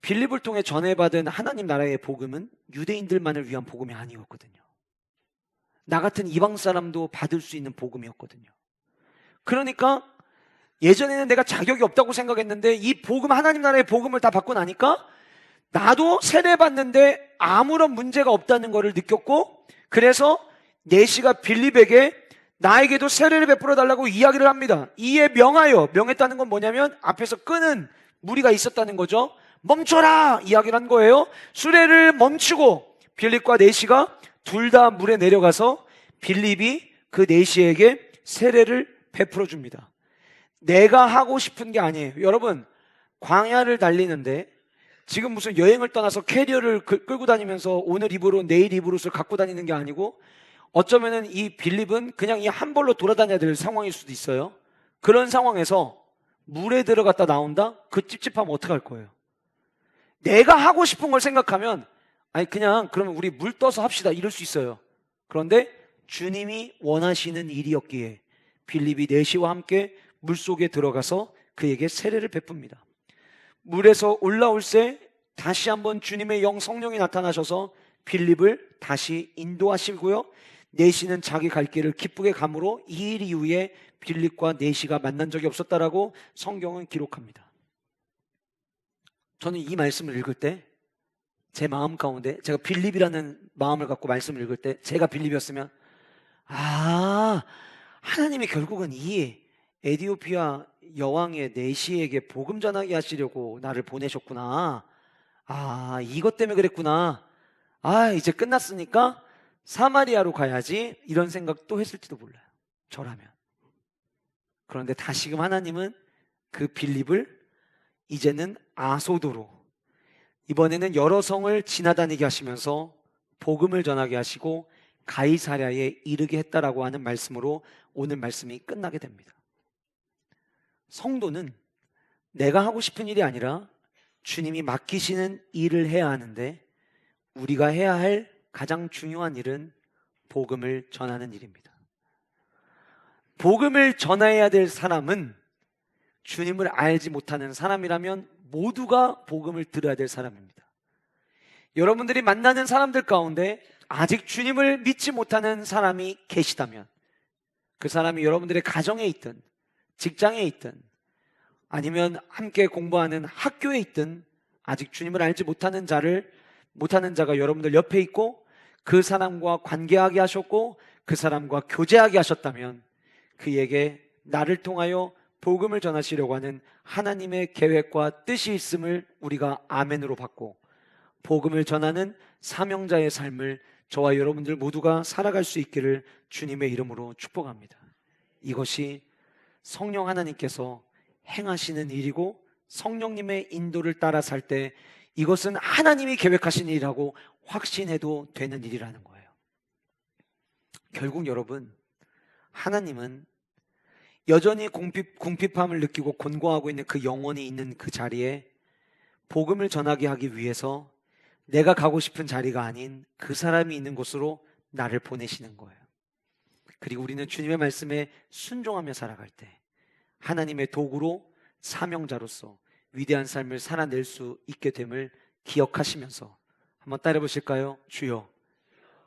빌립을 통해 전해받은 하나님 나라의 복음은 유대인들만을 위한 복음이 아니었거든요. 나 같은 이방 사람도 받을 수 있는 복음이었거든요. 그러니까 예전에는 내가 자격이 없다고 생각했는데 이 복음, 하나님 나라의 복음을 다 받고 나니까 나도 세례받는데 아무런 문제가 없다는 것을 느꼈고, 그래서 내시가 빌립에게 나에게도 세례를 베풀어 달라고 이야기를 합니다. 이에 명하여, 명했다는 건 뭐냐면 앞에서 끄는 무리가 있었다는 거죠. 멈춰라! 이야기를 한 거예요. 수레를 멈추고 빌립과 내시가 둘 다 물에 내려가서 빌립이 그 내시에게 세례를 베풀어 줍니다. 내가 하고 싶은 게 아니에요. 여러분, 광야를 달리는데 지금 무슨 여행을 떠나서 캐리어를 끌고 다니면서 오늘 입을 옷 내일 입을 옷을 갖고 다니는 게 아니고, 어쩌면은 이 빌립은 그냥 이 한 벌로 돌아다녀야 될 상황일 수도 있어요. 그런 상황에서 물에 들어갔다 나온다? 그 찝찝하면 어떡할 거예요? 내가 하고 싶은 걸 생각하면 아니 그냥 그러면 우리 물 떠서 합시다 이럴 수 있어요. 그런데 주님이 원하시는 일이었기에 빌립이 내시와 함께 물속에 들어가서 그에게 세례를 베풉니다. 물에서 올라올새 다시 한번 주님의 영 성령이 나타나셔서 빌립을 다시 인도하시고요, 내시는 자기 갈 길을 기쁘게 감으로 이 일 이후에 빌립과 내시가 만난 적이 없었다라고 성경은 기록합니다. 저는 이 말씀을 읽을 때 제 마음 가운데, 제가 빌립이라는 마음을 갖고 말씀을 읽을 때 제가 빌립이었으면 하나님이 결국은 이 에디오피아 여왕의 내시에게 복음 전하게 하시려고 나를 보내셨구나. 이것 때문에 그랬구나. 이제 끝났으니까 사마리아로 가야지, 이런 생각도 했을지도 몰라요, 저라면. 그런데 다시금 하나님은 그 빌립을 이제는 아소도로, 이번에는 여러 성을 지나다니게 하시면서 복음을 전하게 하시고 가이사랴에 이르게 했다라고 하는 말씀으로 오늘 말씀이 끝나게 됩니다. 성도는 내가 하고 싶은 일이 아니라 주님이 맡기시는 일을 해야 하는데, 우리가 해야 할 가장 중요한 일은 복음을 전하는 일입니다. 복음을 전해야 될 사람은 주님을 알지 못하는 사람이라면 모두가 복음을 들어야 될 사람입니다. 여러분들이 만나는 사람들 가운데 아직 주님을 믿지 못하는 사람이 계시다면, 그 사람이 여러분들의 가정에 있든 직장에 있든 아니면 함께 공부하는 학교에 있든 아직 주님을 알지 못하는 자가 여러분들 옆에 있고 그 사람과 관계하게 하셨고 그 사람과 교제하게 하셨다면, 그에게 나를 통하여 복음을 전하시려고 하는 하나님의 계획과 뜻이 있음을 우리가 아멘으로 받고, 복음을 전하는 사명자의 삶을 저와 여러분들 모두가 살아갈 수 있기를 주님의 이름으로 축복합니다. 이것이 성령 하나님께서 행하시는 일이고, 성령님의 인도를 따라 살 때 이것은 하나님이 계획하신 일이라고 확신해도 되는 일이라는 거예요. 결국 여러분, 하나님은 여전히 궁핍함을 느끼고 곤고하고 있는 그 영혼이 있는 그 자리에 복음을 전하게 하기 위해서 내가 가고 싶은 자리가 아닌 그 사람이 있는 곳으로 나를 보내시는 거예요. 그리고 우리는 주님의 말씀에 순종하며 살아갈 때 하나님의 도구로, 사명자로서 위대한 삶을 살아낼 수 있게 됨을 기억하시면서 한번 따라 보실까요? 주여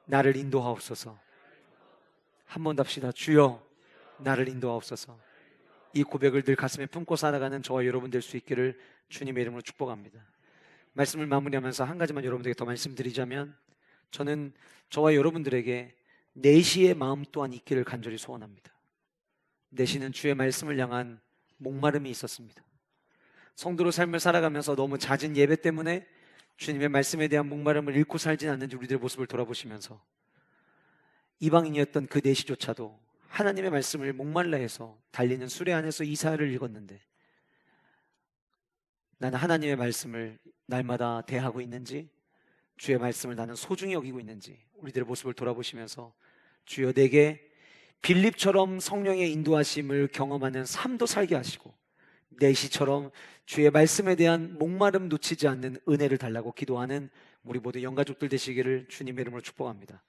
나를 인도하옵소서. 한번 더 합시다. 주여 나를 인도하옵소서. 이 고백을 늘 가슴에 품고 살아가는 저와 여러분 될 수 있기를 주님의 이름으로 축복합니다. 말씀을 마무리하면서 한 가지만 여러분들에게 더 말씀드리자면, 저는 저와 여러분들에게 내시의 마음 또한 있기를 간절히 소원합니다. 내시는 주의 말씀을 향한 목마름이 있었습니다. 성도로 삶을 살아가면서 너무 잦은 예배 때문에 주님의 말씀에 대한 목마름을 잃고 살진 않는지 우리들의 모습을 돌아보시면서, 이방인이었던 그 내시조차도 하나님의 말씀을 목말라 해서 달리는 수레 안에서 이사야를 읽었는데, 나는 하나님의 말씀을 날마다 대하고 있는지, 주의 말씀을 나는 소중히 여기고 있는지 우리들의 모습을 돌아보시면서, 주여 내게 빌립처럼 성령의 인도하심을 경험하는 삶도 살게 하시고 내시처럼 주의 말씀에 대한 목마름 놓치지 않는 은혜를 달라고 기도하는 우리 모두 영가족들 되시기를 주님의 이름으로 축복합니다.